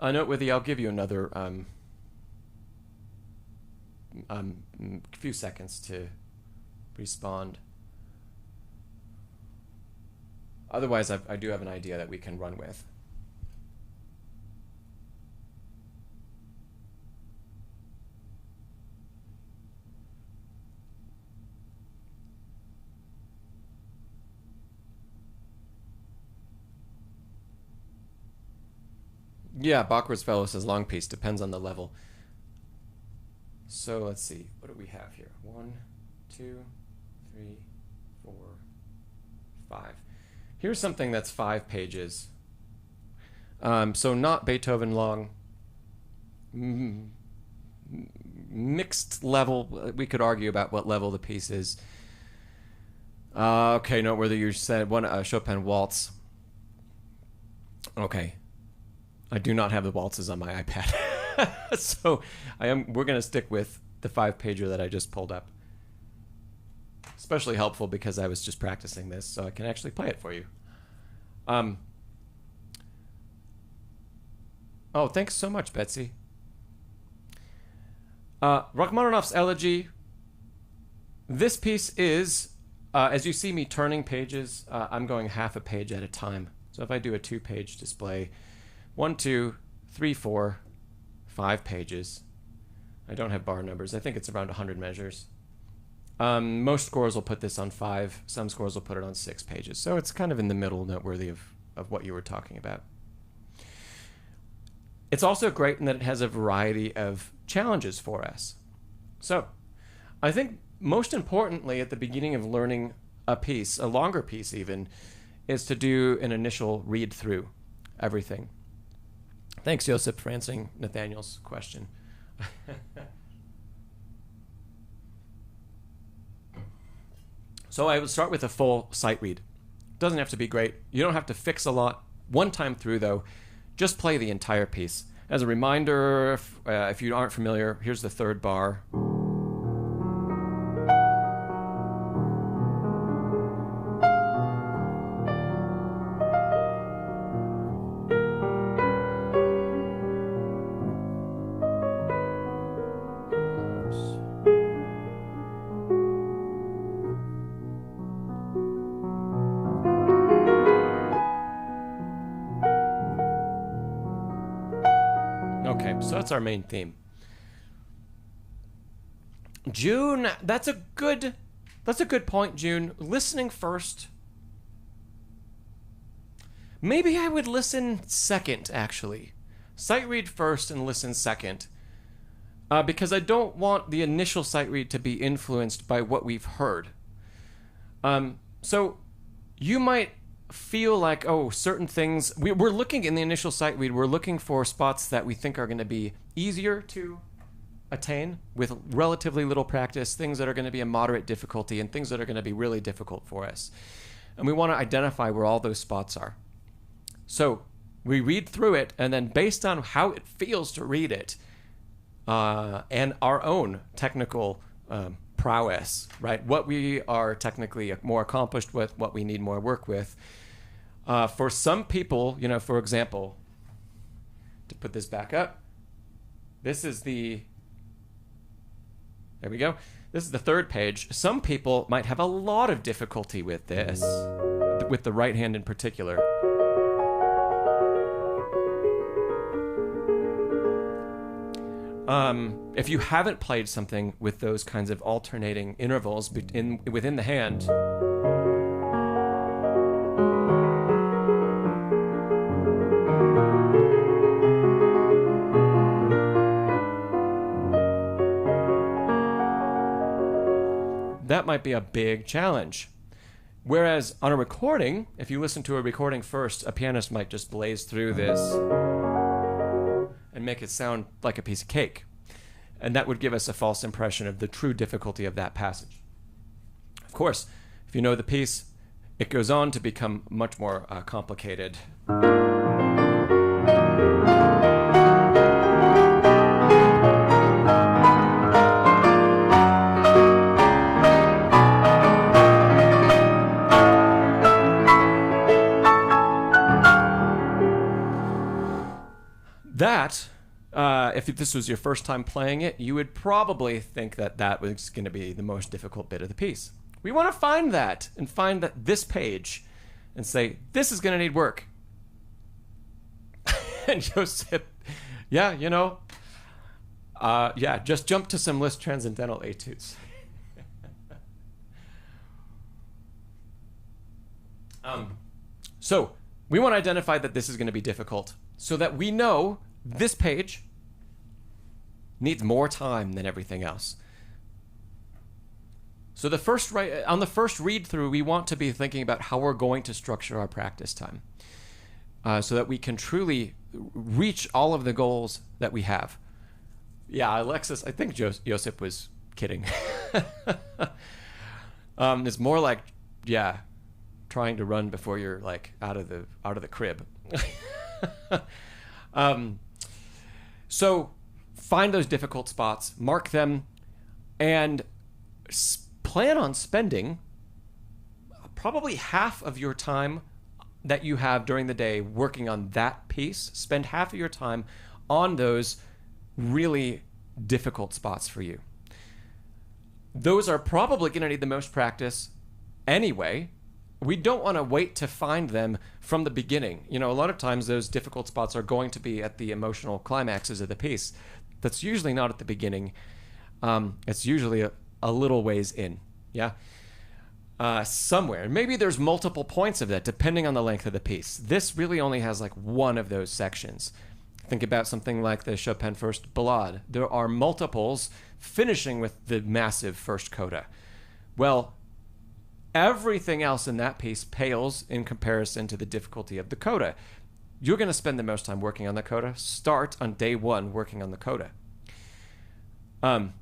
Noteworthy, I'll give you another few seconds to respond. Otherwise, I do have an idea that we can run with. Yeah, Bachwar's Fellow says long piece. Depends on the level. So let's see. What do we have here? 1, 2, 3, 4, 5. Here's something that's 5 pages. So not Beethoven long. Mixed level. We could argue about what level the piece is. Okay, Noteworthy, you said one Chopin waltz. Okay. I do not have the waltzes on my iPad. So we're going to stick with the 5-pager that I just pulled up. Especially helpful because I was just practicing this, so I can actually play it for you. Oh, thanks so much, Betsy. Rachmaninoff's Elegy. This piece is, as you see me turning pages, I'm going half a page at a time. So if I do a 2-page display, 1, 2, 3, 4, 5 pages. I don't have bar numbers. I think it's around 100 measures. Most scores will put this on 5. Some scores will put it on 6 pages. So it's kind of in the middle, Noteworthy, of what you were talking about. It's also great in that it has a variety of challenges for us. So I think most importantly at the beginning of learning a piece, a longer piece even, is to do an initial read through everything. Thanks, Joseph, for answering Nathaniel's question. So I would start with a full sight read. Doesn't have to be great. You don't have to fix a lot. One time through, though, just play the entire piece. As a reminder, if you aren't familiar, here's the 3rd bar. Okay, so that's our main theme. June, that's a good point, June. Listening first. Maybe I would listen second, actually. Sight read first and listen second. Because I don't want the initial sight read to be influenced by what we've heard. So you might feel like, oh, certain things, we're looking in the initial sight read, we're looking for spots that we think are going to be easier to attain with relatively little practice, things that are going to be a moderate difficulty, and things that are going to be really difficult for us. And we want to identify where all those spots are. So we read through it, and then based on how it feels to read it, and our own technical prowess, right? What we are technically more accomplished with, what we need more work with. For some people, for example, to put this back up, this is there we go. This is the third page. Some people might have a lot of difficulty with this, with the right hand in particular. If you haven't played something with those kinds of alternating intervals within the hand, that might be a big challenge. Whereas on a recording, if you listen to a recording first, a pianist might just blaze through this and make it sound like a piece of cake. And that would give us a false impression of the true difficulty of that passage. Of course, if you know the piece, it goes on to become much more complicated. That, if this was your first time playing it, you would probably think that that was going to be the most difficult bit of the piece. We want to find that and find that this page and say, this is going to need work. And Joseph, just jump to some Liszt transcendental etudes. So we want to identify that this is going to be difficult so that we know this page needs more time than everything else. So on the first read through, we want to be thinking about how we're going to structure our practice time so that we can truly reach all of the goals that we have. Yeah, Alexis, I think Joseph was kidding. It's more like, trying to run before you're like out of the crib. So find those difficult spots, mark them, and plan on spending probably half of your time that you have during the day working on that piece. Spend half of your time on those really difficult spots for you. Those are probably going to need the most practice anyway. We don't want to wait to find them from the beginning. A lot of times those difficult spots are going to be at the emotional climaxes of the piece. That's usually not at the beginning. It's usually a little ways in, somewhere. Maybe there's multiple points of that depending on the length of the piece. This really only has like one of those sections. Think about something like the Chopin First Ballade. There are multiples finishing with the massive first coda. Well, everything else in that piece pales in comparison to the difficulty of the coda. You're going to spend the most time working on the coda. Start on day one working on the coda. And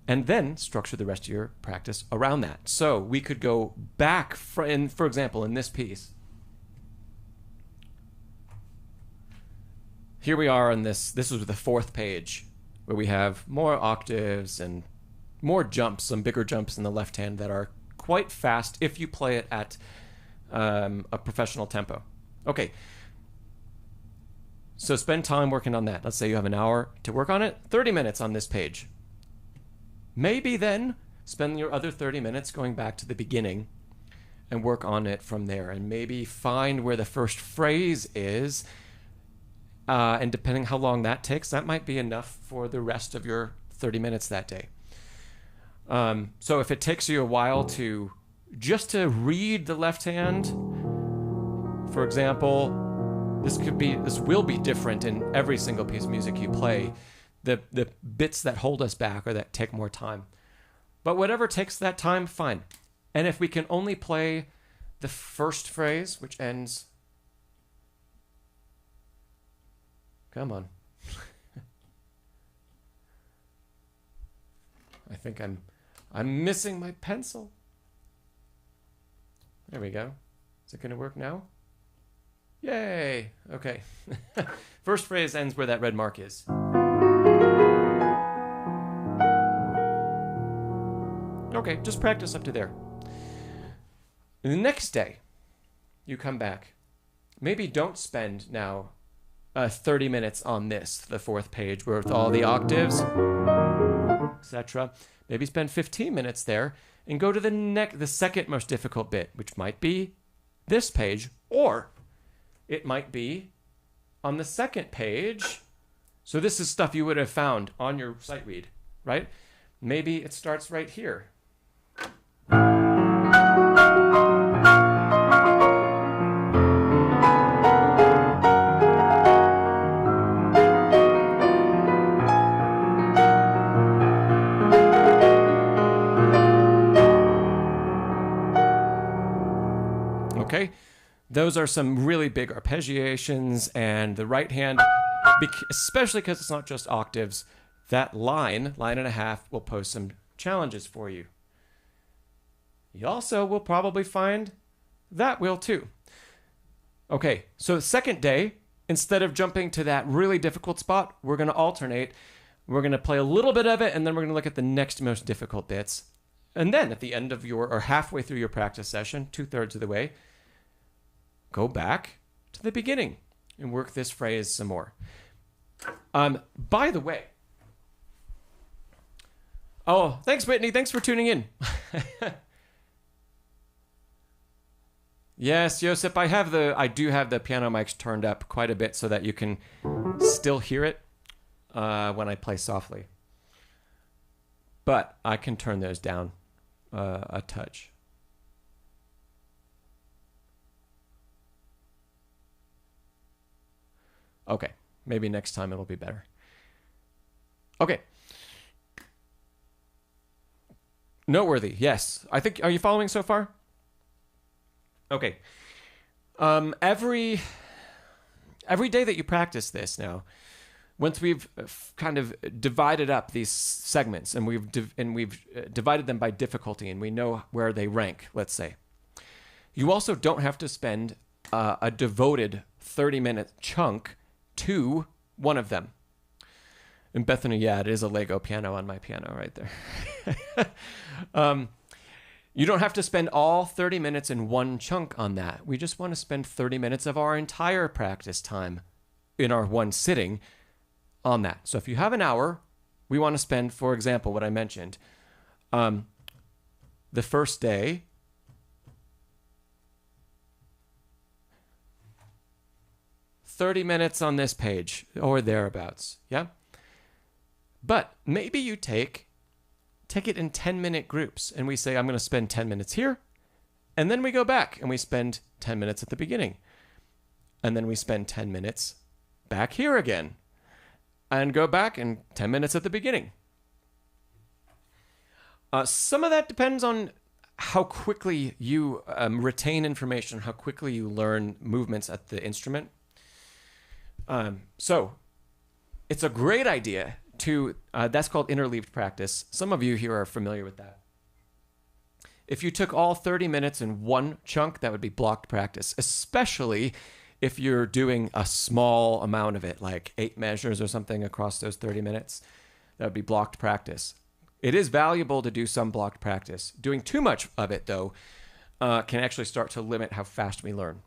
then structure the rest of your practice around that. So we could go back, for example, in this piece. Here we are on this is the fourth page, where we have more octaves and more jumps, some bigger jumps in the left hand that are quite fast if you play it at a professional tempo. Okay, so spend time working on that. Let's say you have an hour to work on it, 30 minutes on this page. Maybe then spend your other 30 minutes going back to the beginning and work on it from there, and maybe find where the first phrase is, and depending how long that takes, that might be enough for the rest of your 30 minutes that day. So if it takes you a while to read the left hand, for example, this will be different in every single piece of music you play. The bits that hold us back or that take more time. But whatever takes that time, fine. And if we can only play the first phrase, which ends... Come on. I think I'm missing my pencil. There we go. Is it going to work now? Yay! Okay. First phrase ends where that red mark is. Okay, just practice up to there. The next day, you come back. Maybe don't spend now 30 minutes on this, the fourth page, with all the octaves, etc. Maybe spend 15 minutes there and go to the second most difficult bit, which might be this page, or it might be on the second page. So this is stuff you would have found on your sight read, right? Maybe it starts right here. Okay, those are some really big arpeggiations, and the right hand, especially because it's not just octaves, that line and a half, will pose some challenges for you. You also will probably find that will too. Okay, so the second day, instead of jumping to that really difficult spot, we're going to alternate. We're going to play a little bit of it, and then we're going to look at the next most difficult bits. And then at the end of or halfway through your practice session, 2/3 of the way, go back to the beginning and work this phrase some more. By the way, oh, thanks, Whitney. Thanks for tuning in. Yes, Josep, I do have the piano mics turned up quite a bit so that you can still hear it when I play softly. But I can turn those down a touch. Okay, maybe next time it'll be better. Okay. Noteworthy, yes. I think, are you following so far? Okay. Every day that you practice this now, once we've kind of divided up these segments and we've divided them by difficulty and we know where they rank, let's say, you also don't have to spend a devoted 30-minute chunk to one of them. And Bethany, yeah, it is a Lego piano on my piano right there. You don't have to spend all 30 minutes in one chunk on that. We just want to spend 30 minutes of our entire practice time in our one sitting on that. So if you have an hour, we want to spend, for example, what I mentioned, the first day, "30 minutes on this page," or thereabouts, yeah? But maybe you take it in 10-minute groups, and we say, I'm going to spend 10 minutes here, and then we go back, and we spend 10 minutes at the beginning, and then we spend 10 minutes back here again, and go back and 10 minutes at the beginning. Some of that depends on how quickly you retain information, how quickly you learn movements at the instrument. So it's a great idea to, that's called interleaved practice. Some of you here are familiar with that. If you took all 30 minutes in one chunk, that would be blocked practice, especially if you're doing a small amount of it, like 8 measures or something across those 30 minutes. That would be blocked practice. It is valuable to do some blocked practice. Doing too much of it, though, can actually start to limit how fast we learn.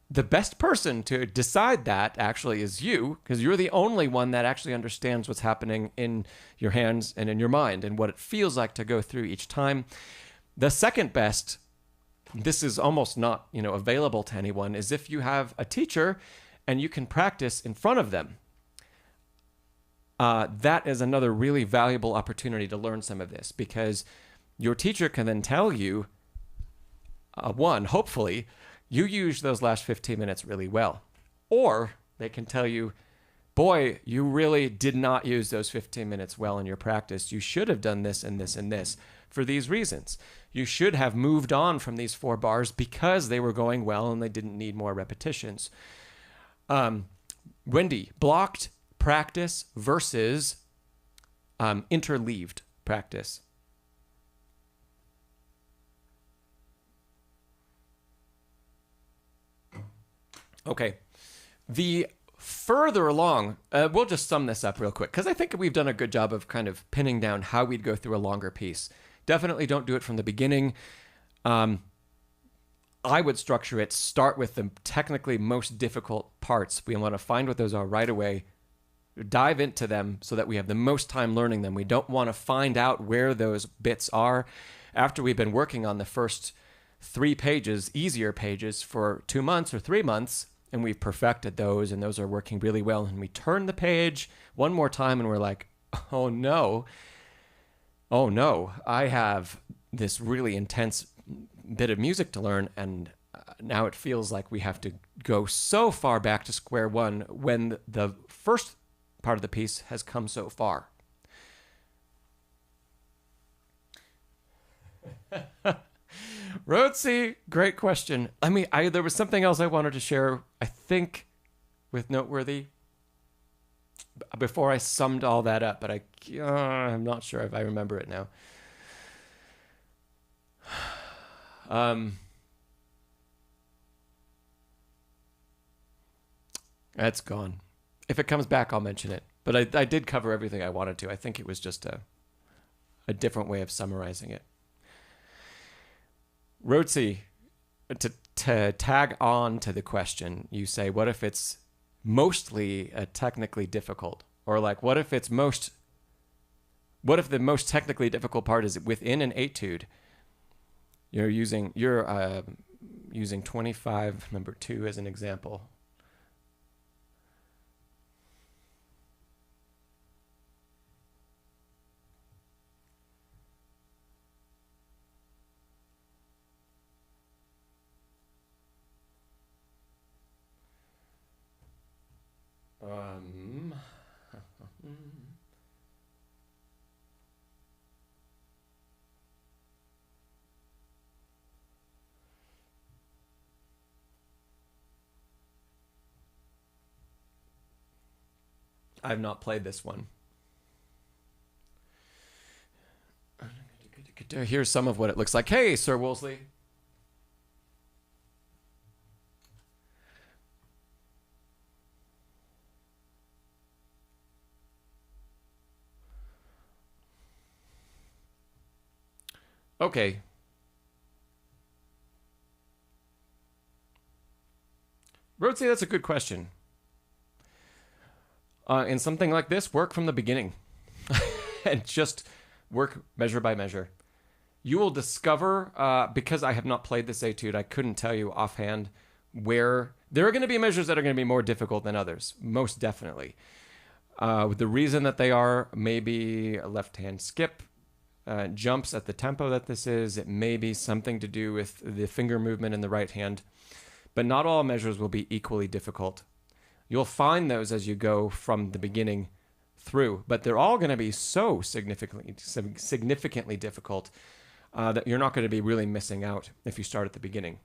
The best person to decide that actually is you, because you're the only one that actually understands what's happening in your hands and in your mind and what it feels like to go through each time. The second best, this is almost not, available to anyone, is if you have a teacher and you can practice in front of them. That is another really valuable opportunity to learn some of this, because your teacher can then tell you, hopefully, you used those last 15 minutes really well. Or they can tell you, boy, you really did not use those 15 minutes well in your practice. You should have done this and this and this. for these reasons. You should have moved on from these 4 bars because they were going well and they didn't need more repetitions. Wendy, blocked practice versus interleaved practice. Okay. The further along, we'll just sum this up real quick because I think we've done a good job of kind of pinning down how we'd go through a longer piece. Definitely don't do it from the beginning. I would structure it, start with the technically most difficult parts. We want to find what those are right away, dive into them so that we have the most time learning them. We don't want to find out where those bits are after we've been working on the first 3 pages, easier pages, for 2 months or 3 months, and we've perfected those, and those are working really well. And we turn the page one more time, and we're like, oh no, I have this really intense bit of music to learn, and now it feels like we have to go so far back to square one when the first part of the piece has come so far. Rotsi, great question. There was something else I wanted to share, I think, with Noteworthy before I summed all that up, but I'm not sure if I remember it now. That's gone. If it comes back, I'll mention it. But I did cover everything I wanted to. I think it was just a different way of summarizing it. Rotsi, to tag on to the question, you say, what if it's mostly technically difficult? Or like, what if the most technically difficult part is within an etude? You're using 25, number 2 as an example. I've not played this one. Here's some of what it looks like. Hey, Sir Wolseley. Okay. Rotsi, that's a good question. In something like this, work from the beginning and just work measure by measure. You will discover, because I have not played this etude, I couldn't tell you offhand where there are going to be measures that are going to be more difficult than others, most definitely. The reason that they are maybe a left-hand skip, jumps at the tempo that this is. It may be something to do with the finger movement in the right hand, but not all measures will be equally difficult. You'll find those as you go from the beginning through, but they're all going to be so significantly difficult that you're not going to be really missing out if you start at the beginning.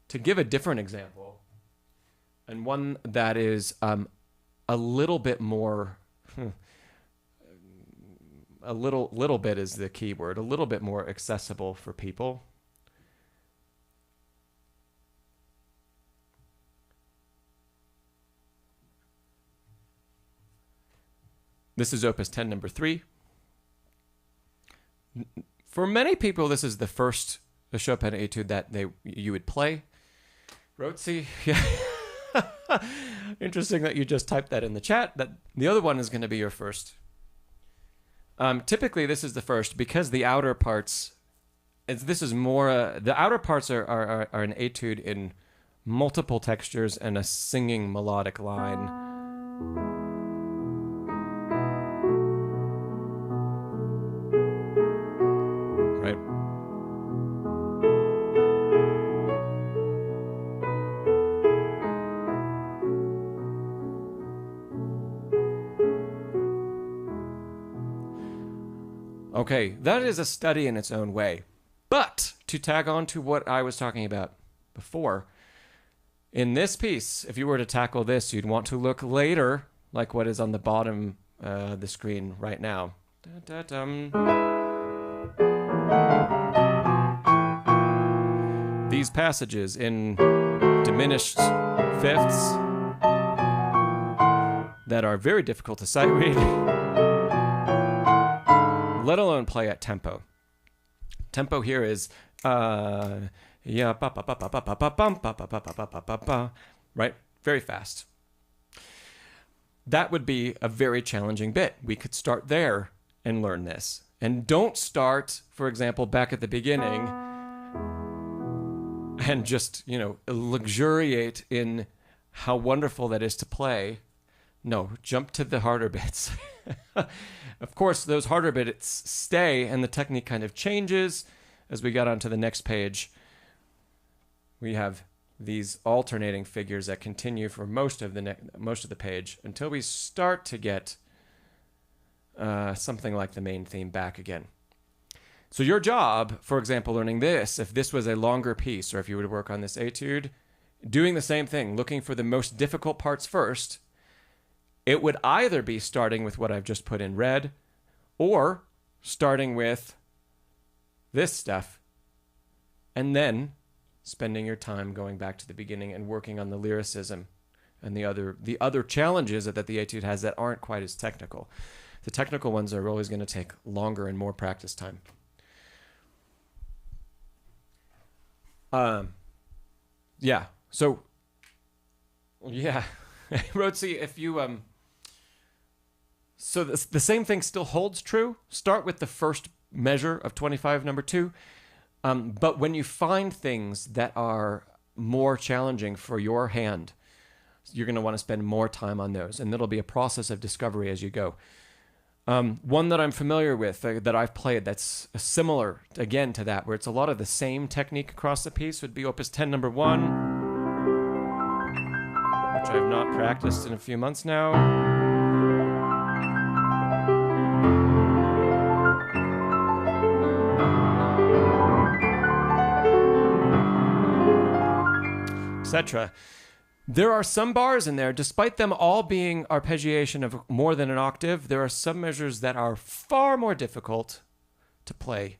To give a different example, and one that is a little bit more, a little bit is the key word, a little bit more accessible for people. This is Opus 10, number 3. For many people, this is the first Chopin etude that you would play. Rotsi, yeah. Interesting that you just typed that in the chat. That the other one is going to be your first. Typically, this is the first because the outer parts. This is more. The outer parts are an etude in multiple textures and a singing melodic line. Okay, that is a study in its own way. But to tag on to what I was talking about before, in this piece, if you were to tackle this, you'd want to look later, like what is on the bottom of the screen right now. These passages in diminished fifths that are very difficult to sight read, let alone play at tempo. Tempo here is right? Very fast. That would be a very challenging bit. We could start there and learn this. And don't start, for example, back at the beginning and just, luxuriate in how wonderful that is to play. No, jump to the harder bits. Of course, those harder bits stay and the technique kind of changes. As we got onto the next page, we have these alternating figures that continue for most of the page until we start to get something like the main theme back again. So your job, for example, learning this, if this was a longer piece or if you were to work on this etude, doing the same thing, looking for the most difficult parts first, it would either be starting with what I've just put in red or starting with this stuff and then spending your time going back to the beginning and working on the lyricism and the other challenges that the etude has that aren't quite as technical. The technical ones are always going to take longer and more practice time. So, Rhodesy, if you, so the same thing still holds true. Start with the first measure of 25, number 2. But when you find things that are more challenging for your hand, you're going to want to spend more time on those. And that'll be a process of discovery as you go. One that I'm familiar with, that I've played, that's similar, again, to that, where it's a lot of the same technique across the piece, would be Opus 10, number 1, which I have not practiced in a few months now. Etc. There are some bars in there, despite them all being arpeggiation of more than an octave, there are some measures that are far more difficult to play.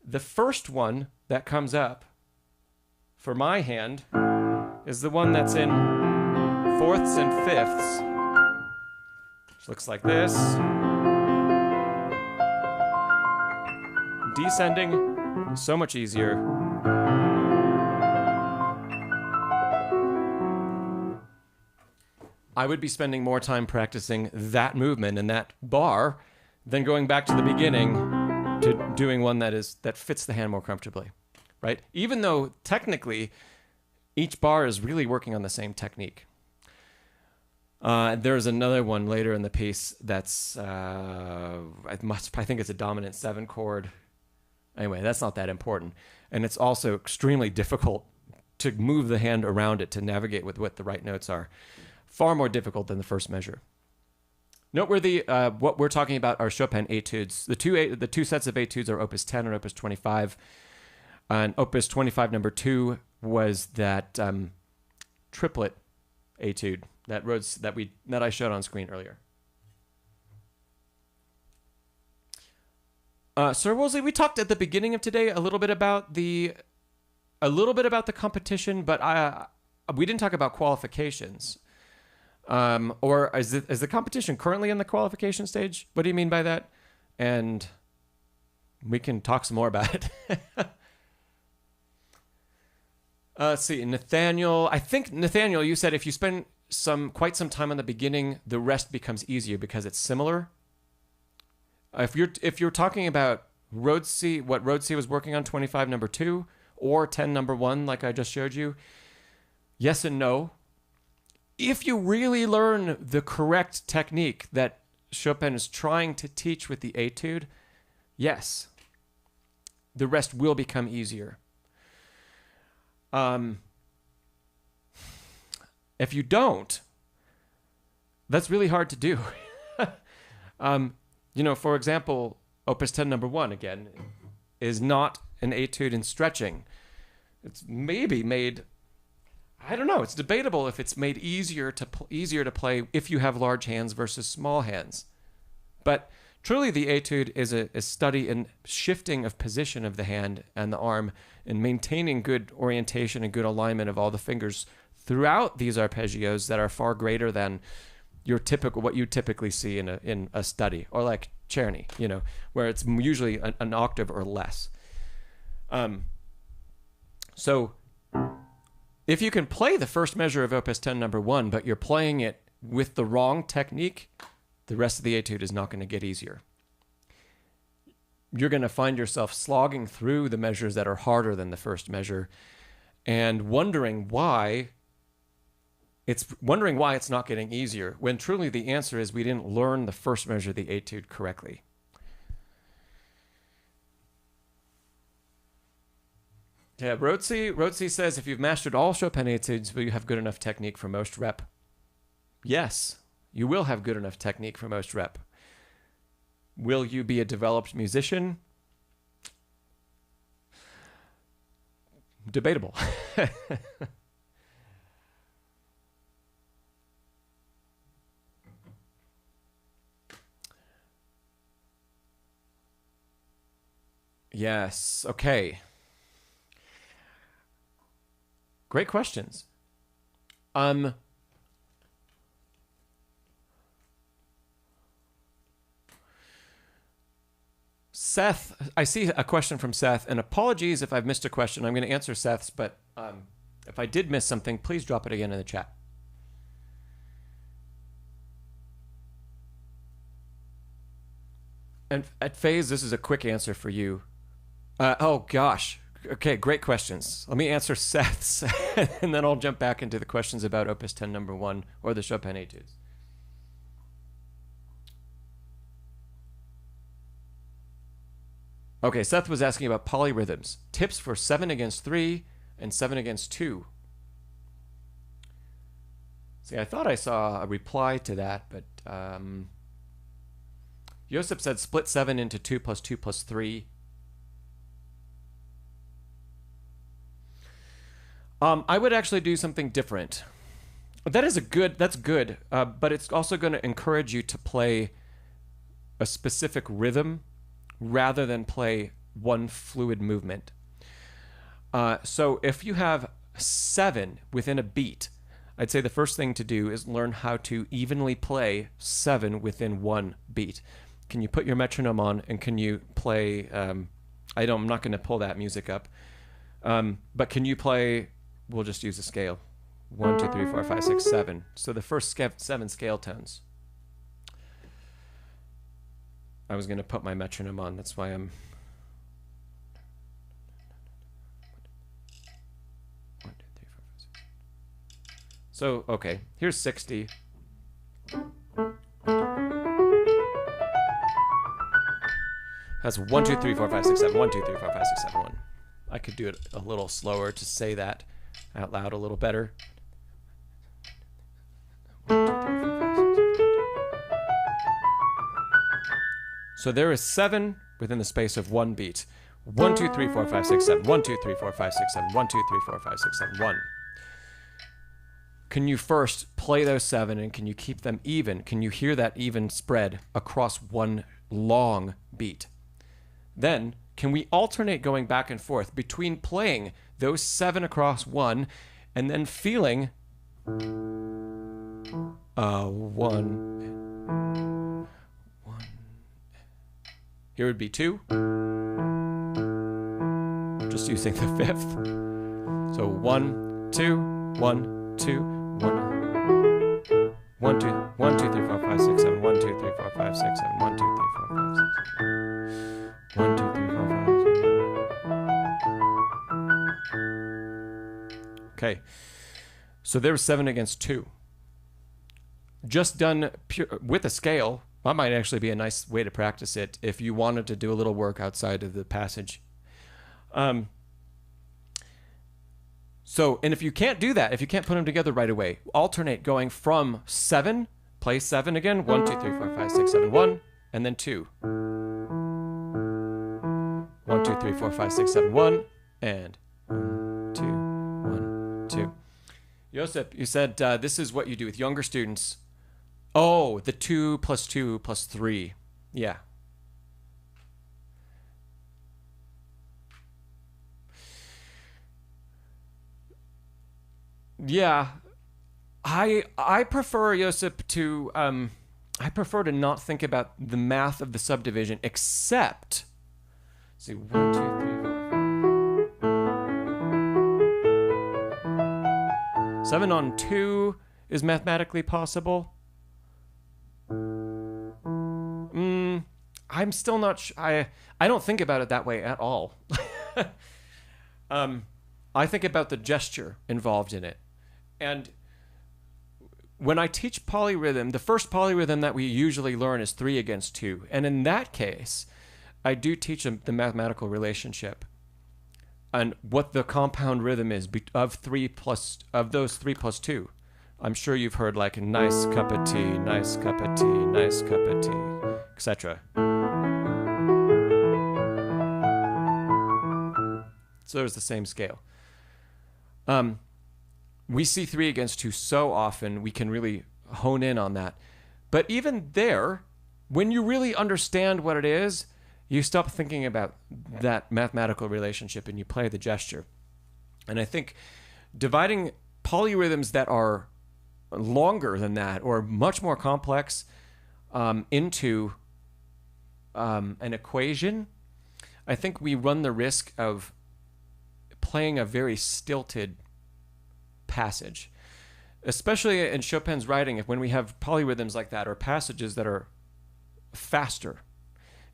The first one that comes up for my hand is the one that's in fourths and fifths, which looks like this. Descending, so much easier. I would be spending more time practicing that movement and that bar than going back to the beginning to doing one that fits the hand more comfortably, right? Even though technically each bar is really working on the same technique. There's another one later in the piece that's I think it's a dominant 7 chord. Anyway, that's not that important, and it's also extremely difficult to move the hand around it to navigate with what the right notes are. Far more difficult than the first measure. Noteworthy, what we're talking about are Chopin etudes. The two sets of etudes are Opus 10 and Opus 25. And Opus 25 number 2 was that triplet etude that I showed on screen earlier. Sir Wolsey, we talked at the beginning of today a little bit about the competition, but we didn't talk about qualifications. Or is the competition currently in the qualification stage? What do you mean by that? And we can talk some more about it. Let's see, Nathaniel. I think, Nathaniel, you said if you spend quite some time on the beginning, the rest becomes easier because it's similar. If you're talking about Rhodesy, what Rhodesy was working on, 25 number 2 or 10 number 1, like I just showed you, yes and no. If you really learn the correct technique that Chopin is trying to teach with the etude, yes, the rest will become easier. If you don't, that's really hard to do. For example, Opus 10 number 1, again, is not an etude in stretching. It's maybe made, I don't know, it's debatable if it's made easier to play if you have large hands versus small hands. But truly the etude is a study in shifting of position of the hand and the arm and maintaining good orientation and good alignment of all the fingers throughout these arpeggios that are far greater than what you typically see in a study, or like Czerny, where it's usually an octave or less. So if you can play the first measure of Opus 10 number 1, but you're playing it with the wrong technique, the rest of the etude is not going to get easier. You're going to find yourself slogging through the measures that are harder than the first measure and wondering why it's not getting easier, when truly the answer is we didn't learn the first measure of the etude correctly. Yeah, Rotzi says, if you've mastered all Chopin etudes, will you have good enough technique for most rep? Yes, you will have good enough technique for most rep. Will you be a developed musician? Debatable. Yes, okay. Great questions. Seth, I see a question from Seth, and apologies if I've missed a question. I'm going to answer Seth's, but if I did miss something, please drop it again in the chat. And at Phase, this is a quick answer for you. Oh, gosh. Okay, great questions. Let me answer Seth's, and then I'll jump back into the questions about Opus 10 number 1 or the Chopin etudes. Okay, Seth was asking about polyrhythms. Tips for 7 against 3 and 7 against 2. See, I thought I saw a reply to that, but Josep said split 7 into 2 plus 2 plus 3. I would actually do something different. That's good, but it's also going to encourage you to play a specific rhythm rather than play one fluid movement. So if you have 7 within a beat, I'd say the first thing to do is learn how to evenly play 7 within one beat. Can you put your metronome on, and can you play, I'm not going to pull that music up, but can you play, we'll just use a scale, 1, 2, 3, 4, 5, 6, 7. So the first 7 scale tones. I was going to put my metronome on, that's why I'm... 1, 2, 3, 4, 5, 6. So, okay, here's 60. That's 1, 2, 3, 4, 5, 6, 7. 1, 2, 3, 4, 5, 6, 7, 1. I could do it a little slower to say that out loud a little better. 1, 2, 3, 4, 5, 6, 7. So there is 7 within the space of one beat. 1, 2, 3, 4, 5, 6, 7. 1, 2, 3, 4, 5, 6, 7. 1, 2, 3, 4, 5, 6, 7. 1. Can you first play those 7, and can you keep them even? Can you hear that even spread across one long beat? Then, can we alternate going back and forth between playing those 7 across one and then feeling 1. Here would be 2. Just using the 5th. So 1, 2, 1, 2, 1. 1, 2, 1, 2, 3, 4, 5, 6, 7. 1, 2, 3, 4, 5, 6, 7. 1, 2, 3, 4, 5, 6, 7. 1, 2, 3, 4, 5, 6, 7. Okay. So there's 7 against 2. Just done with a scale, that might actually be a nice way to practice it if you wanted to do a little work outside of the passage. And if you can't do that, if you can't put them together right away, alternate going from 7, play 7 again, 1, 2, 3, 4, 5, 6, 7, 1, and then 2. 1, 2, 3, 4, 5, 6, 7, 1, and 1, 2, 1, 2. Josip, you said this is what you do with younger students. Oh, the 2 plus 2 plus 3. Yeah. Yeah. I prefer, Josip, to I prefer to not think about the math of the subdivision, except, let's see, 1, 2, 3, 4. 7 on 2 is mathematically possible. I'm still not I don't think about it that way at all. I think about the gesture involved in it. And when I teach polyrhythm, the first polyrhythm that we usually learn is 3 against 2. And in that case, I do teach them the mathematical relationship and what the compound rhythm is of those 3 plus 2. I'm sure you've heard like a nice cup of tea, nice cup of tea, nice cup of tea, etc. So there's the same scale. We see 3 against 2 so often, we can really hone in on that. But even there, when you really understand what it is, you stop thinking about that mathematical relationship and you play the gesture. And I think dividing polyrhythms that are longer than that or much more complex into an equation, I think we run the risk of playing a very stilted passage, especially in Chopin's writing. When we have polyrhythms like that or passages that are faster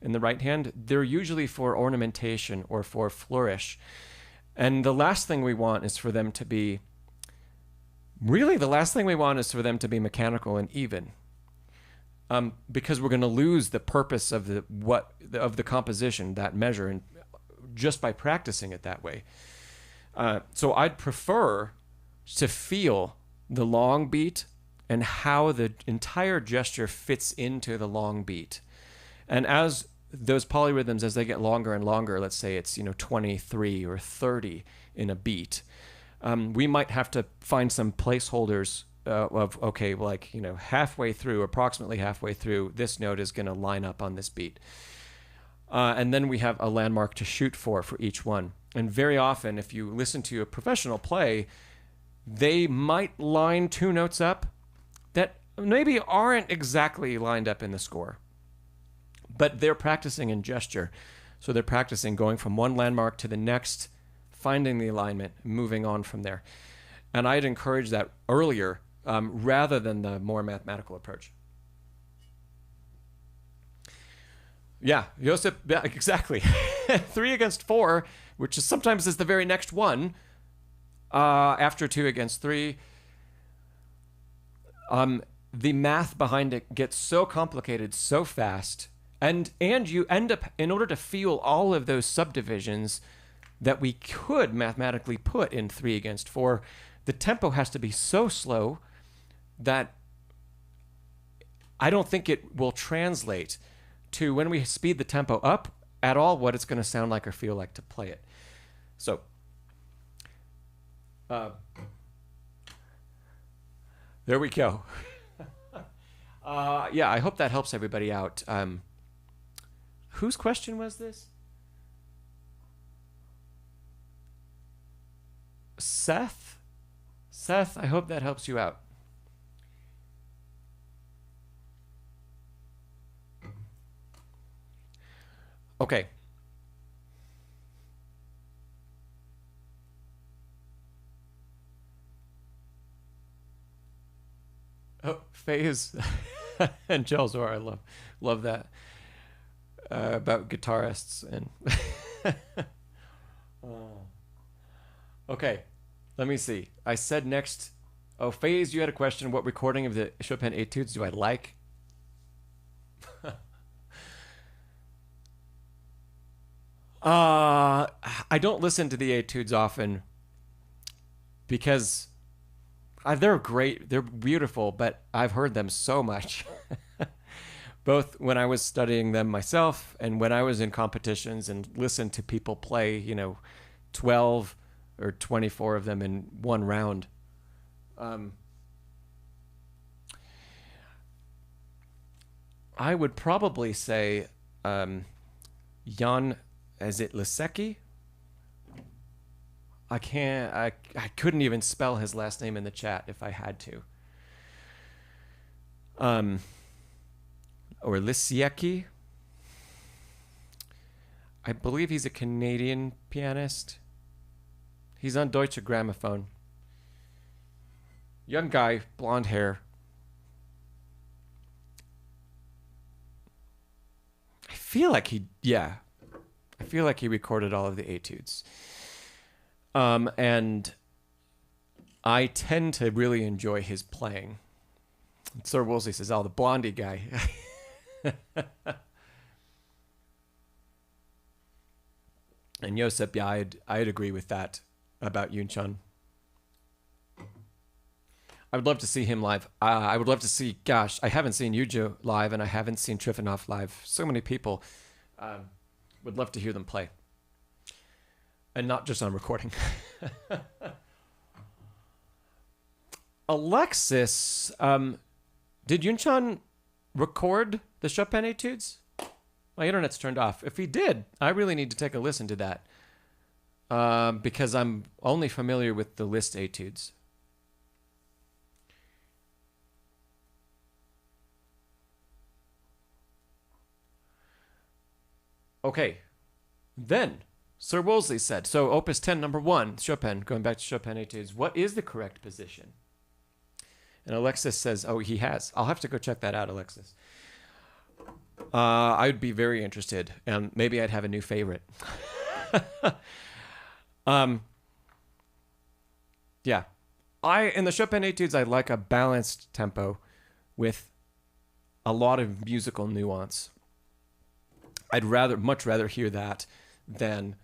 in the right hand, they're usually for ornamentation or for flourish. And the last thing we want is for them to be mechanical and even, because we're going to lose the purpose of the composition, that measure, and just by practicing it that way. So I'd prefer to feel the long beat and how the entire gesture fits into the long beat. And as those polyrhythms, as they get longer and longer, let's say it's 23 or 30 in a beat, we might have to find some placeholders of, okay, like, approximately halfway through, this note is going to line up on this beat. And then we have a landmark to shoot for each one. And very often, if you listen to a professional play, they might line 2 notes up that maybe aren't exactly lined up in the score. But they're practicing in gesture. So they're practicing going from one landmark to the next, finding the alignment, moving on from there. And I'd encourage that earlier rather than the more mathematical approach. Yeah, Josip, yeah, exactly. 3 against 4, which is sometimes is the very next one, after 2 against 3. The math behind it gets so complicated so fast, and you end up, in order to feel all of those subdivisions that we could mathematically put in 3 against 4, the tempo has to be so slow that I don't think it will translate to, when we speed the tempo up, at all what it's going to sound like or feel like to play it. So, there we go. Yeah, I hope that helps everybody out. Whose question was this? Seth? Seth, I hope that helps you out. Okay. Oh, Faye's and Jelzor, I love that about guitarists and. Okay, let me see. I said next. Oh, Faye's, you had a question. What recording of the Chopin Etudes do I like? I don't listen to the Etudes often because they're great, they're beautiful, but I've heard them so much. both when I was studying them myself and when I was in competitions and listened to people play, 12 or 24 of them in one round. I would probably say Jan, is it Lisecki? I couldn't even spell his last name in the chat if I had to. Or Lisiecki. I believe he's a Canadian pianist. He's on Deutsche Grammophon. Young guy, blonde hair. I feel like he recorded all of the etudes. And I tend to really enjoy his playing. Sir Wolsey says, the blondie guy. And Josep, yeah, I'd agree with that about Yunchun. I would love to see him live. I would love to see, I haven't seen Yujo live and I haven't seen Trifonov live. So many people would love to hear them play. And not just on recording. Alexis, did Yunchun record the Chopin etudes? My internet's turned off. If he did, I really need to take a listen to that. Because I'm only familiar with the Liszt etudes. Okay. Then, Sir Wolsey said, so Opus 10, number 1, Chopin, going back to Chopin etudes, what is the correct position? And Alexis says, he has. I'll have to go check that out, Alexis. I'd be very interested, and maybe I'd have a new favorite. Yeah. In the Chopin etudes, I like a balanced tempo with a lot of musical nuance. I'd much rather hear that than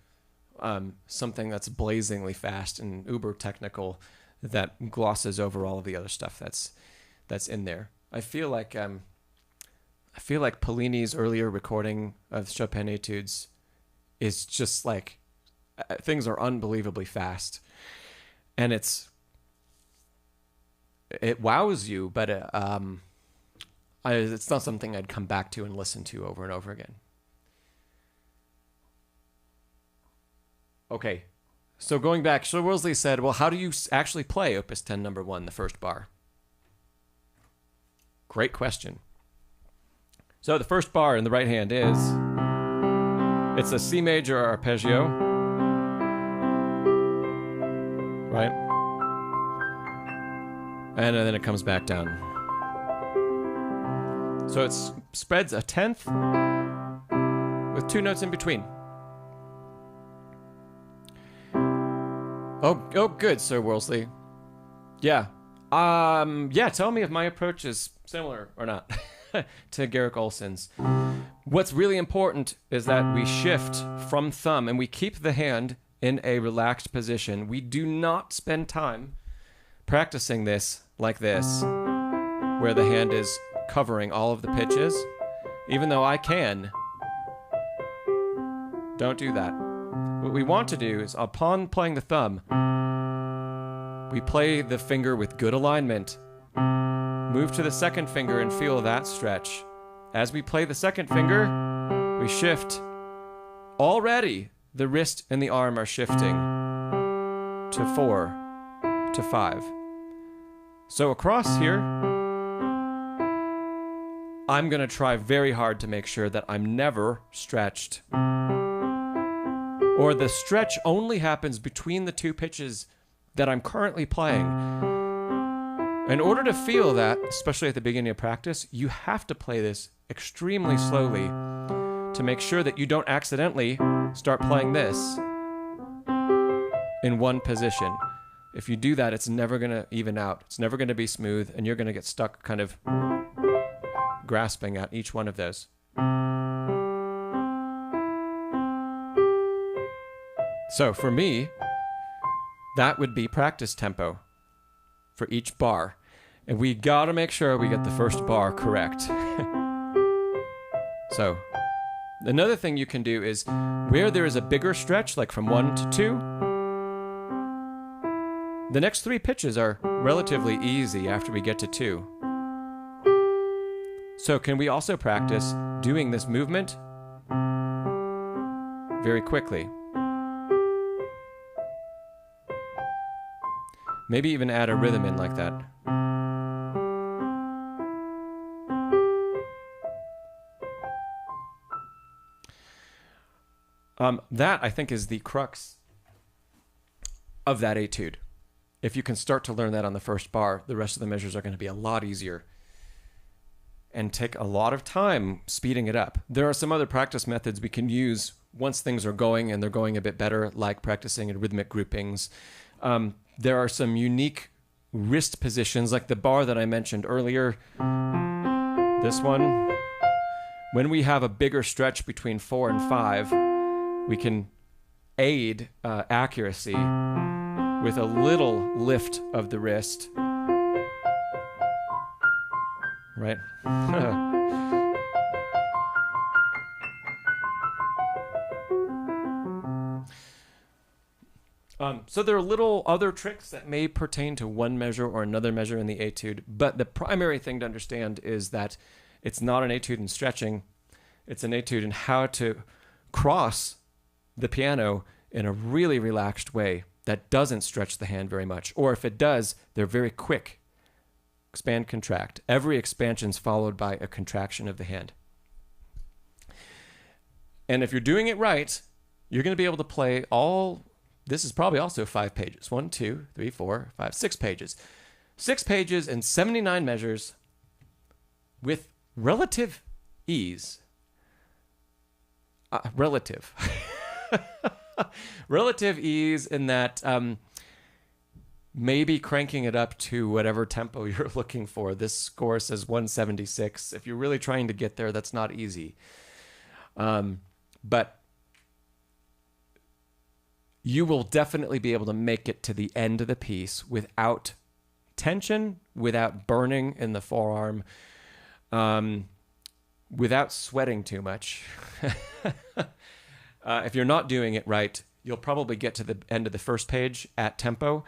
something that's blazingly fast and uber technical that glosses over all of the other stuff that's in there. I feel like Pollini's earlier recording of Chopin etudes is just like things are unbelievably fast, and it wows you, but it's not something I'd come back to and listen to over and over again. Okay, so going back, Sir Wolsey said, well, how do you actually play Opus 10, number 1, the first bar? Great question. So the first bar in the right hand it's a C major arpeggio, right? And then it comes back down. So it spreads a 10th with 2 notes in between. Oh, good, Sir Wolsey. Yeah. Tell me if my approach is similar or not to Garrick Olson's. What's really important is that we shift from thumb and we keep the hand in a relaxed position. We do not spend time practicing this like this, where the hand is covering all of the pitches, even though I can. Don't do that. What we want to do is, upon playing the thumb, we play the finger with good alignment. Move to the second finger and feel that stretch. As we play the second finger, we shift. Already, the wrist and the arm are shifting to 4, to 5. So across here, I'm going to try very hard to make sure that I'm never stretched. Or the stretch only happens between the 2 pitches that I'm currently playing. In order to feel that, especially at the beginning of practice, you have to play this extremely slowly to make sure that you don't accidentally start playing this in one position. If you do that, it's never going to even out. It's never going to be smooth, and you're going to get stuck kind of grasping at each one of those. So for me, that would be practice tempo for each bar. And we gotta make sure we get the first bar correct. So another thing you can do is where there is a bigger stretch, like from 1 to 2, the next 3 pitches are relatively easy after we get to 2. So can we also practice doing this movement very quickly? Maybe even add a rhythm in like that. That, I think, is the crux of that etude. If you can start to learn that on the first bar, the rest of the measures are going to be a lot easier and take a lot of time speeding it up. There are some other practice methods we can use once things are going and they're going a bit better, like practicing in rhythmic groupings. There are some unique wrist positions, like the bar that I mentioned earlier. This one. When we have a bigger stretch between 4 and 5, we can aid accuracy with a little lift of the wrist. Right? So there are little other tricks that may pertain to one measure or another measure in the etude, but the primary thing to understand is that it's not an etude in stretching. It's an etude in how to cross the piano in a really relaxed way that doesn't stretch the hand very much. Or if it does, they're very quick. Expand, contract. Every expansion is followed by a contraction of the hand. And if you're doing it right, you're going to be able to play all... This is probably also 5 pages. 1, 2, 3, 4, 5, 6 pages. 6 pages and 79 measures with relative ease. Relative. Relative ease in that maybe cranking it up to whatever tempo you're looking for. This score says 176. If you're really trying to get there, that's not easy. But you will definitely be able to make it to the end of the piece without tension, without burning in the forearm, without sweating too much. If you're not doing it right, you'll probably get to the end of the first page at tempo,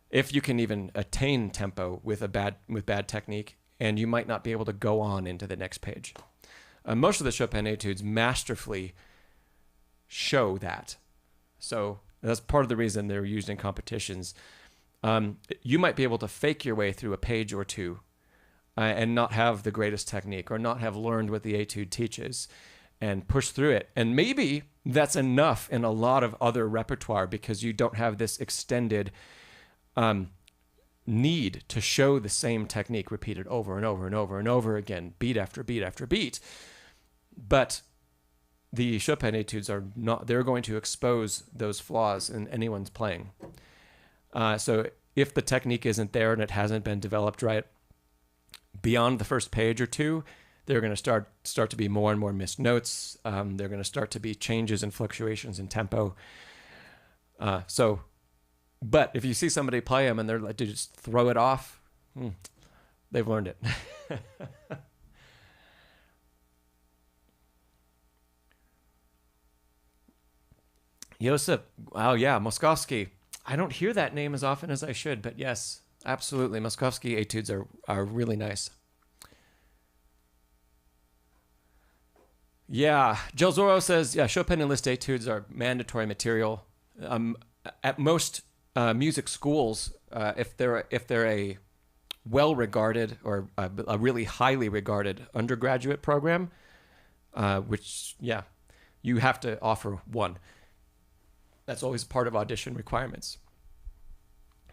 if you can even attain tempo with bad technique, and you might not be able to go on into the next page. Most of the Chopin etudes masterfully show that. So that's part of the reason they're used in competitions. You might be able to fake your way through a page or two and not have the greatest technique or not have learned what the etude teaches and push through it. And maybe that's enough in a lot of other repertoire because you don't have this extended need to show the same technique repeated over and over and over and over again, beat after beat after beat. But the Chopin etudes are not, they're going to expose those flaws in anyone's playing. So if the technique isn't there and it hasn't been developed right, beyond the first page or two, they're going to start to be more and more missed notes. They're going to start to be changes and fluctuations in tempo. But if you see somebody play them and they're like to just throw it off, they've learned it. Joseph, oh yeah, Moskovsky. I don't hear that name as often as I should, but yes, absolutely. Moskovsky etudes are really nice. Yeah, Jill Zorro says, yeah, Chopin and Liszt etudes are mandatory material. At most music schools, if they're a well-regarded or a really highly regarded undergraduate program, which, yeah, you have to offer one. That's always part of audition requirements.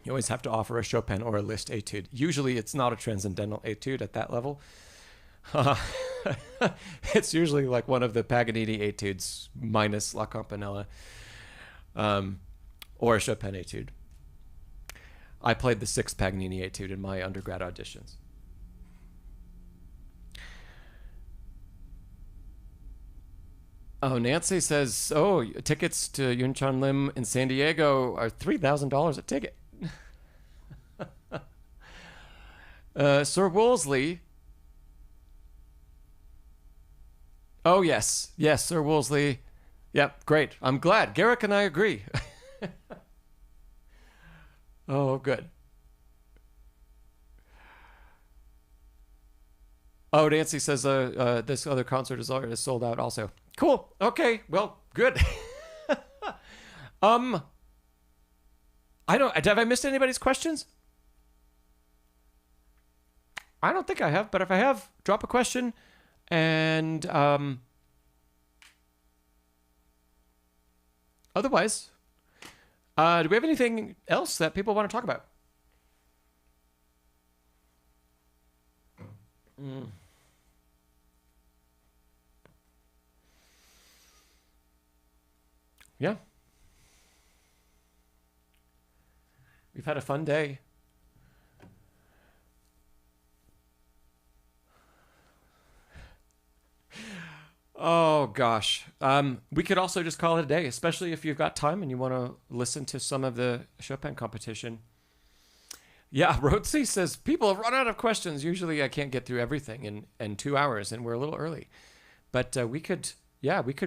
You always have to offer a Chopin or a Liszt etude. Usually it's not a transcendental etude at that level. It's usually like one of the Paganini etudes minus La Campanella, or a Chopin etude. I played the 6th Paganini etude in my undergrad auditions. Oh, Nancy says, oh, tickets to Yunchan Lim in San Diego are $3,000 a ticket. Sir Wolseley. Oh, yes. Yes, Sir Wolseley. Yep, great. I'm glad. Garrick and I agree. Oh, good. Oh, Nancy says this other concert is already sold out also. Cool. Okay. Well, good. um, have I missed anybody's questions? I don't think I have, but if I have, drop a question. And otherwise, do we have anything else that people want to talk about? Yeah. We've had a fun day. Oh, gosh. We could also just call it a day, especially if you've got time and you want to listen to some of the Chopin competition. Yeah, Rhodesy says, people have run out of questions. Usually I can't get through everything in 2 hours, and we're a little early. But we could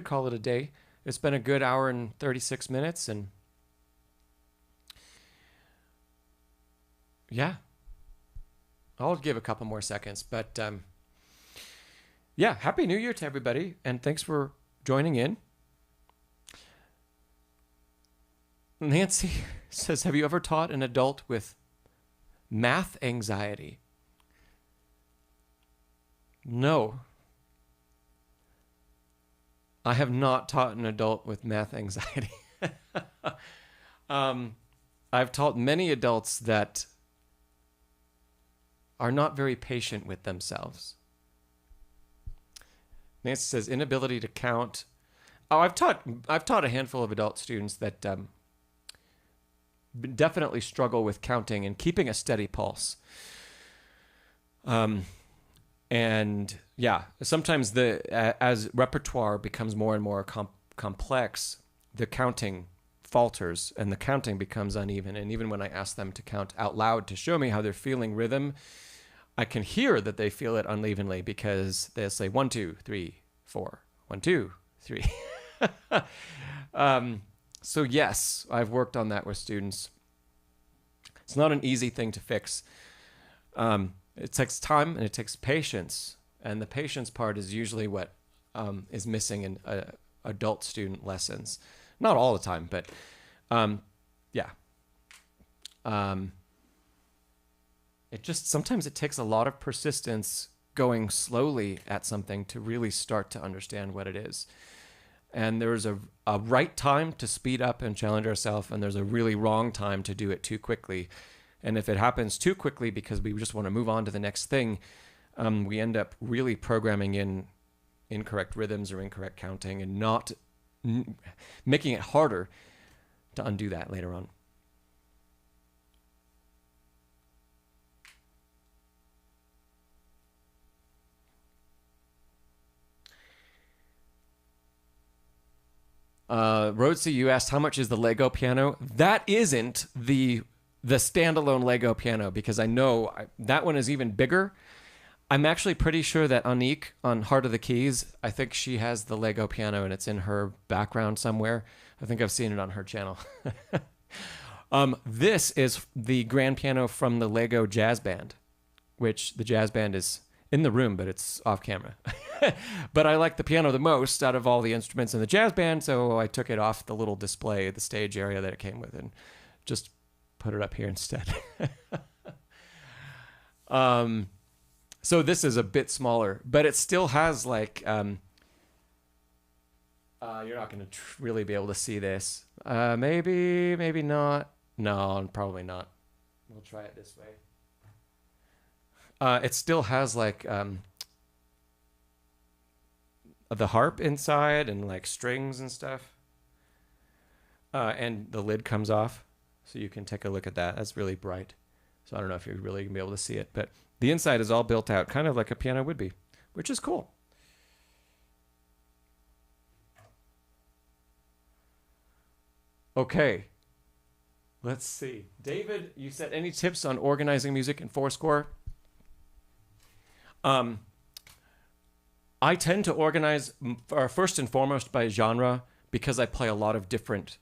call it a day. It's been a good hour and 36 minutes, and yeah, I'll give a couple more seconds. But yeah, Happy New Year to everybody, and thanks for joining in. Nancy says, have you ever taught an adult with math anxiety? No. I have not taught an adult with math anxiety. I've taught many adults that are not very patient with themselves. Nancy says, inability to count. Oh, I've taught a handful of adult students that definitely struggle with counting and keeping a steady pulse. And yeah, sometimes as repertoire becomes more and more complex, the counting falters and the counting becomes uneven. And even when I ask them to count out loud to show me how they're feeling rhythm, I can hear that they feel it unevenly because they'll say 1, 2, 3, 4, 1, 2, 3. So yes, I've worked on that with students. It's not an easy thing to fix. It takes time and it takes patience. And the patience part is usually what is missing in adult student lessons. Not all the time, but yeah. Sometimes it takes a lot of persistence going slowly at something to really start to understand what it is. And there's a right time to speed up and challenge ourselves, and there's a really wrong time to do it too quickly. And if it happens too quickly because we just want to move on to the next thing, we end up really programming in incorrect rhythms or incorrect counting and not making it harder to undo that later on. Rhodesy, you asked how much is the Lego piano? That isn't the standalone Lego piano, because I know that one is even bigger. I'm actually pretty sure that Anique on Heart of the Keys, I think she has the Lego piano and it's in her background somewhere. I think I've seen it on her channel. This is the grand piano from the Lego Jazz Band, which the jazz band is in the room, but it's off camera. But I like the piano the most out of all the instruments in the jazz band, so I took it off the little display, the stage area that it came with, and just put it up here instead. So this is a bit smaller, but it still has like, you're not going to really be able to see this. Maybe not. No, probably not. We'll try it this way. It still has like the harp inside and like strings and stuff. And the lid comes off, so you can take a look at that. That's really bright. So I don't know if you're really going to be able to see it, but the inside is all built out, kind of like a piano would be, which is cool. Okay. Let's see. David, you said any tips on organizing music in 4-score? I tend to organize first and foremost by genre because I play a lot of different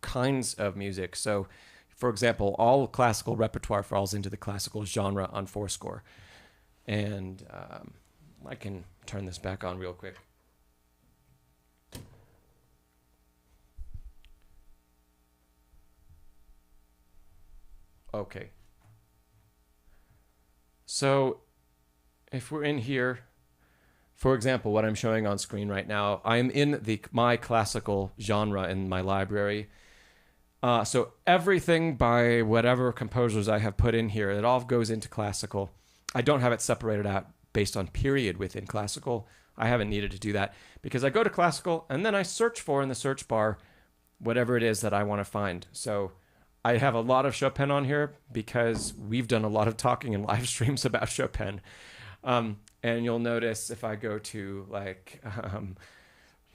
kinds of music. So, for example, all classical repertoire falls into the classical genre on Fourscore. And I can turn this back on real quick. Okay. So if we're in here, for example, what I'm showing on screen right now, I'm in my classical genre in my library. So everything by whatever composers I have put in here, it all goes into classical. I don't have it separated out based on period within classical. I haven't needed to do that because I go to classical and then I search for in the search bar whatever it is that I want to find. So I have a lot of Chopin on here because we've done a lot of talking in live streams about Chopin. And you'll notice if I go to like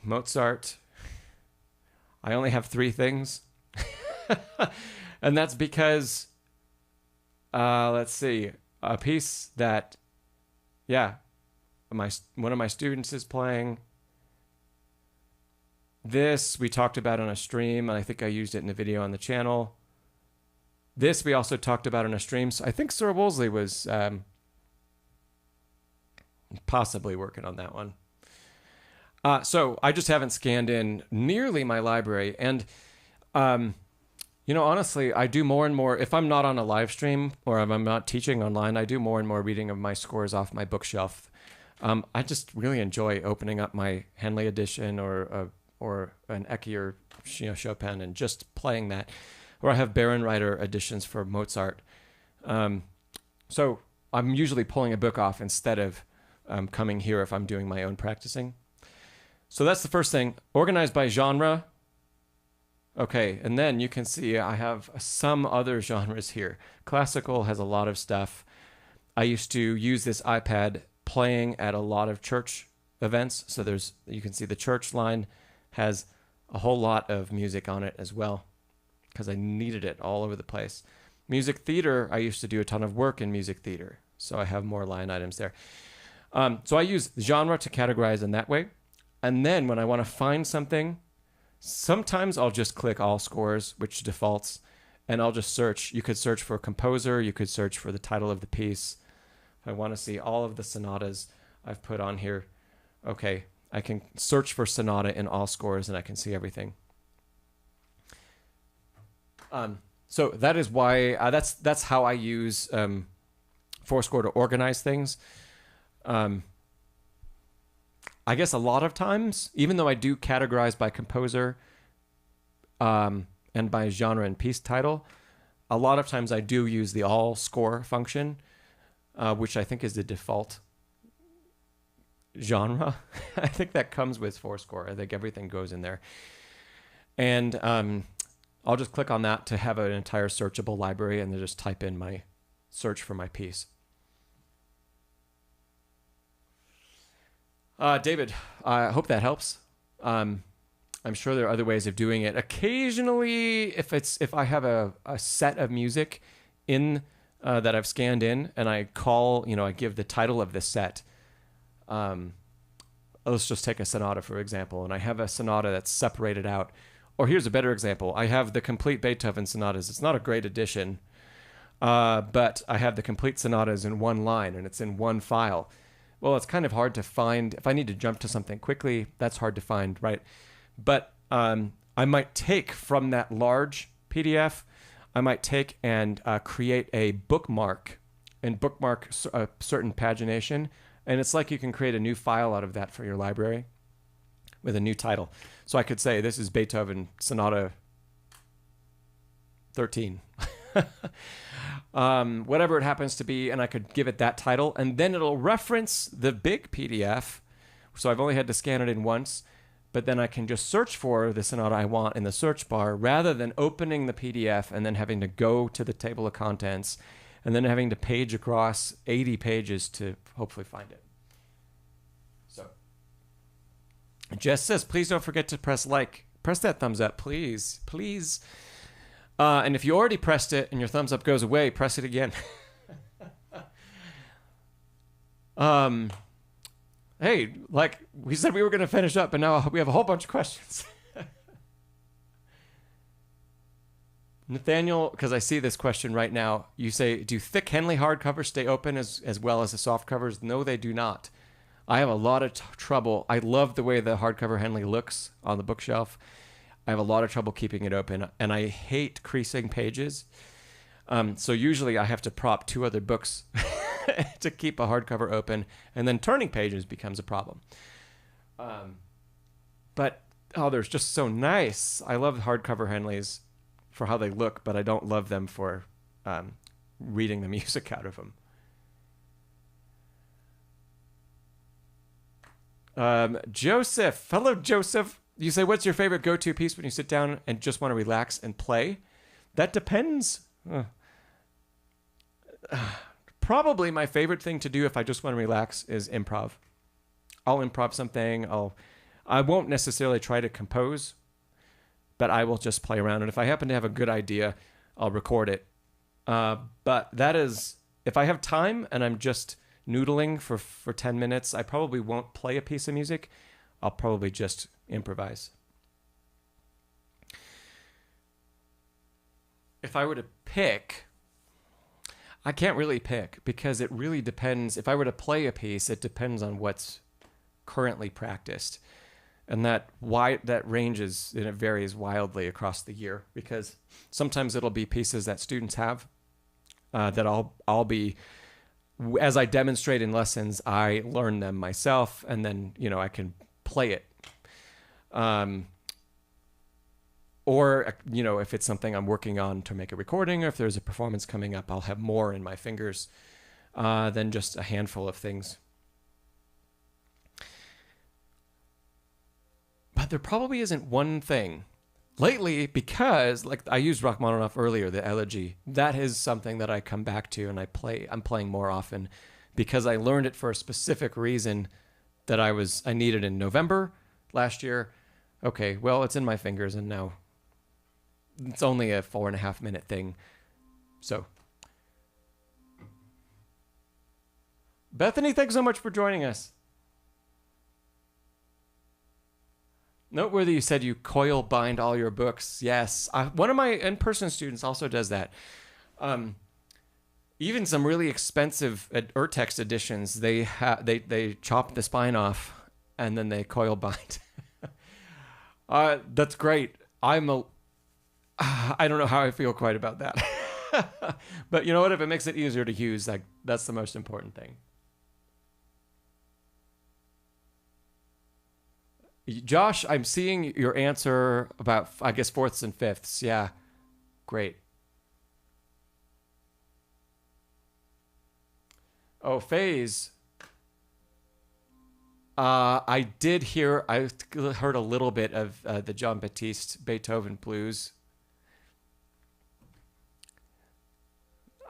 Mozart, I only have 3 things. And that's because, let's see, a piece that, one of my students is playing. This we talked about on a stream, and I think I used it in a video on the channel. This we also talked about on a stream. So I think Sir Wolseley was possibly working on that one. So I just haven't scanned in nearly my library. And, honestly, I do more and more, if I'm not on a live stream or if I'm not teaching online, I do more and more reading of my scores off my bookshelf. I just really enjoy opening up my Henley edition or an Ecke or Chopin and just playing that. Or I have Barenreiter editions for Mozart. So I'm usually pulling a book off instead of coming here if I'm doing my own practicing. So that's the first thing. Organized by genre. Okay, and then you can see I have some other genres here. Classical has a lot of stuff. I used to use this iPad playing at a lot of church events. So you can see the church line has a whole lot of music on it as well, because I needed it all over the place. Music theater, I used to do a ton of work in music theater, so I have more line items there. So I use genre to categorize in that way. And then when I want to find something, sometimes I'll just click all scores, which defaults, and I'll just search. You could search for composer, you could search for the title of the piece. If I want to see all of the sonatas I've put on here, okay, I can search for sonata in all scores and I can see everything. So that is why that's how I use Fourscore to organize things. I guess a lot of times, even though I do categorize by composer and by genre and piece title, a lot of times I do use the all score function, which I think is the default genre. I think that comes with Fourscore. I think everything goes in there. And I'll just click on that to have an entire searchable library and then just type in my search for my piece. David, I hope that helps. I'm sure there are other ways of doing it. Occasionally, if I have a set of music in that I've scanned in and I I give the title of the set. Let's just take a sonata, for example, and I have a sonata that's separated out. Or here's a better example. I have the complete Beethoven sonatas. It's not a great edition, but I have the complete sonatas in one line and it's in one file. Well, it's kind of hard to find. If I need to jump to something quickly, that's hard to find, right? But I might take from that large PDF, I might take and create a bookmark and bookmark a certain pagination. And it's like you can create a new file out of that for your library with a new title. So I could say, this is Beethoven Sonata 13. Whatever it happens to be, and I could give it that title, and then it'll reference the big PDF. So I've only had to scan it in once, but then I can just search for the sonata I want in the search bar rather than opening the PDF and then having to go to the table of contents and then having to page across 80 pages to hopefully find it. So Jess says, please don't forget to press like. Press that thumbs up, please. Please. And if you already pressed it and your thumbs up goes away, press it again. Hey, like we said we were going to finish up, and now we have a whole bunch of questions. Nathaniel, because I see this question right now, you say, do thick Henley hardcovers stay open as well as the soft covers? No, they do not. I have a lot of trouble. I love the way the hardcover Henley looks on the bookshelf. I have a lot of trouble keeping it open, and I hate creasing pages. So usually I have to prop 2 other books to keep a hardcover open, and then turning pages becomes a problem. But, they're just so nice. I love hardcover Henleys for how they look, but I don't love them for reading the music out of them. Joseph, hello Joseph. You say, what's your favorite go-to piece when you sit down and just want to relax and play? That depends. Probably my favorite thing to do if I just want to relax is improv. I'll improv something. I won't necessarily try to compose, but I will just play around. And if I happen to have a good idea, I'll record it. But that is, if I have time and I'm just noodling for 10 minutes, I probably won't play a piece of music. I'll probably just improvise. If I were to pick, I can't really pick because it really depends. If I were to play a piece, it depends on what's currently practiced. And that ranges and it varies wildly across the year because sometimes it'll be pieces that students have that I'll be, as I demonstrate in lessons, I learn them myself, and then I can play it. Or if it's something I'm working on to make a recording, or if there's a performance coming up, I'll have more in my fingers than just a handful of things. But there probably isn't one thing. Lately, because like I used Rachmaninoff earlier, the elegy, that is something that I come back to and I'm playing more often because I learned it for a specific reason that I needed in November last year. Okay, well, it's in my fingers and now it's only a 4.5 minute thing. So Bethany, thanks so much for joining us. Noteworthy, you said you coil bind all your books. Yes, one of my in-person students also does that. Even some really expensive Urtext editions, they chop the spine off and then they coil bind. That's great. I don't know how I feel quite about that. But you know what? If it makes it easier to use, that's the most important thing. Josh, I'm seeing your answer about, I guess, fourths and fifths. Yeah, great. Oh, phase. I heard a little bit of the Jean-Baptiste Beethoven blues.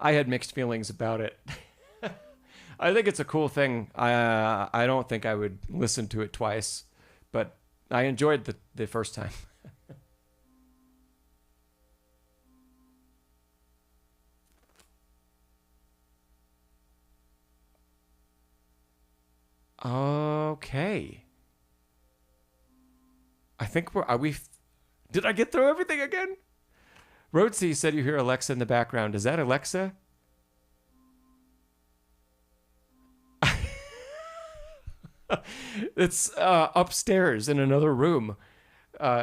I had mixed feelings about it. I think it's a cool thing. I don't think I would listen to it twice. But I enjoyed the first time. Okay. I think did I get through everything again? Rhodesy said you hear Alexa in the background. Is that Alexa? It's upstairs in another room.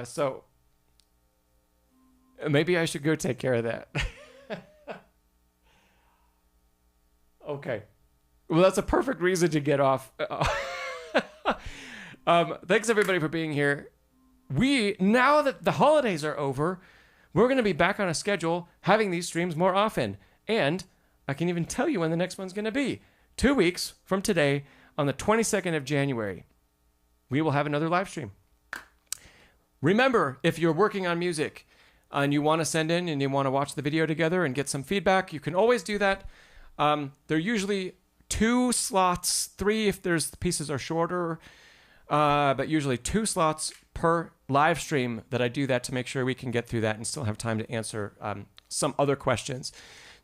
So maybe I should go take care of that. Okay. Well, that's a perfect reason to get off. Thanks everybody for being here. Now that the holidays are over, we're going to be back on a schedule having these streams more often. And I can even tell you when the next one's going to be. 2 weeks from today, on the 22nd of January, we will have another live stream. Remember, if you're working on music and you want to send in and you want to watch the video together and get some feedback, you can always do that. They're usually 2 slots, 3 if the pieces are shorter, but usually 2 slots per live stream that I do that to make sure we can get through that and still have time to answer some other questions.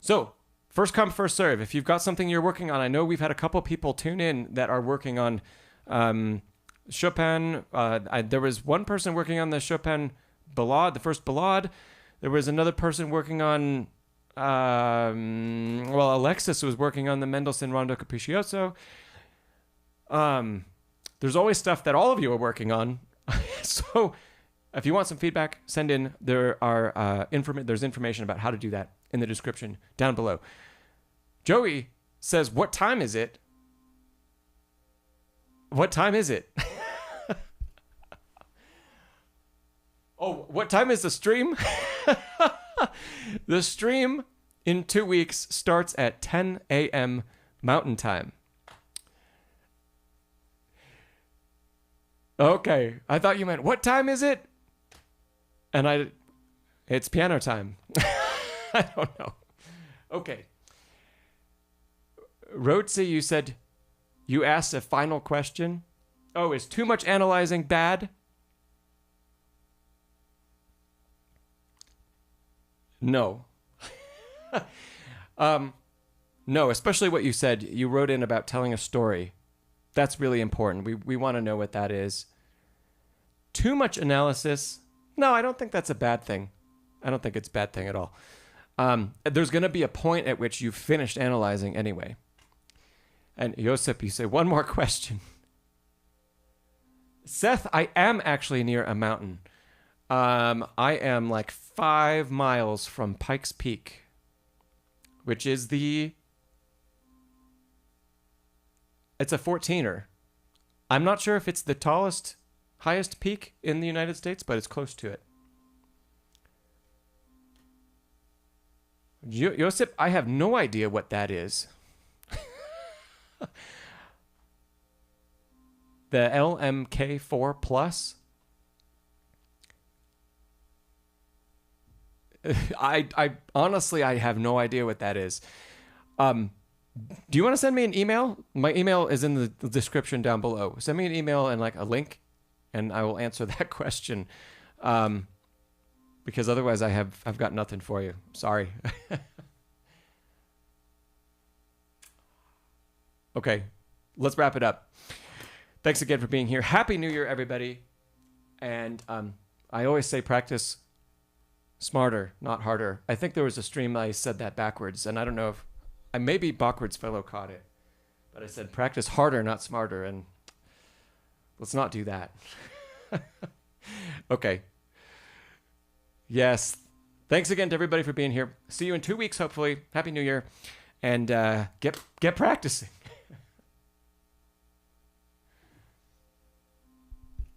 So, first come, first serve. If you've got something you're working on, I know we've had a couple people tune in that are working on Chopin. There was one person working on the Chopin Ballade, the first Ballade. There was another person working on. Alexis was working on the Mendelssohn Rondo Capriccioso. There's always stuff that all of you are working on. So if you want some feedback, send in. There's information about how to do that in the description down below. Joey says, "What time is it?" What time is it? Oh, what time is the stream? The stream in 2 weeks starts at 10 a.m. Mountain Time. Okay, I thought you meant, what time is it? And it's piano time. I don't know. Okay. Rotzi, you said you asked a final question. Oh, is too much analyzing bad? No. No, especially what you said. You wrote in about telling a story. That's really important. We want to know what that is. Too much analysis. No, I don't think that's a bad thing. I don't think it's a bad thing at all. There's going to be a point at which you've finished analyzing anyway. And Josip, you say, one more question. Seth, I am actually near a mountain. I am like 5 miles from Pikes Peak, which is it's a 14er. I'm not sure if it's the highest peak in the United States, but it's close to it. Josip, I have no idea what that is. The LMK4 Plus? I honestly, I have no idea what that is. Do you want to send me an email? My email is in the description down below. Send me an email and like a link, and I will answer that question. Because otherwise I've got nothing for you. Sorry. Okay, let's wrap it up. Thanks again for being here. Happy New Year, everybody. And I always say practice smarter, not harder. I think there was a stream I said that backwards, and I don't know if maybe backwards fellow caught it, but I said practice harder, not smarter, and let's not do that. Okay. Yes. Thanks again to everybody for being here. See you in 2 weeks, hopefully. Happy New Year, and get practicing.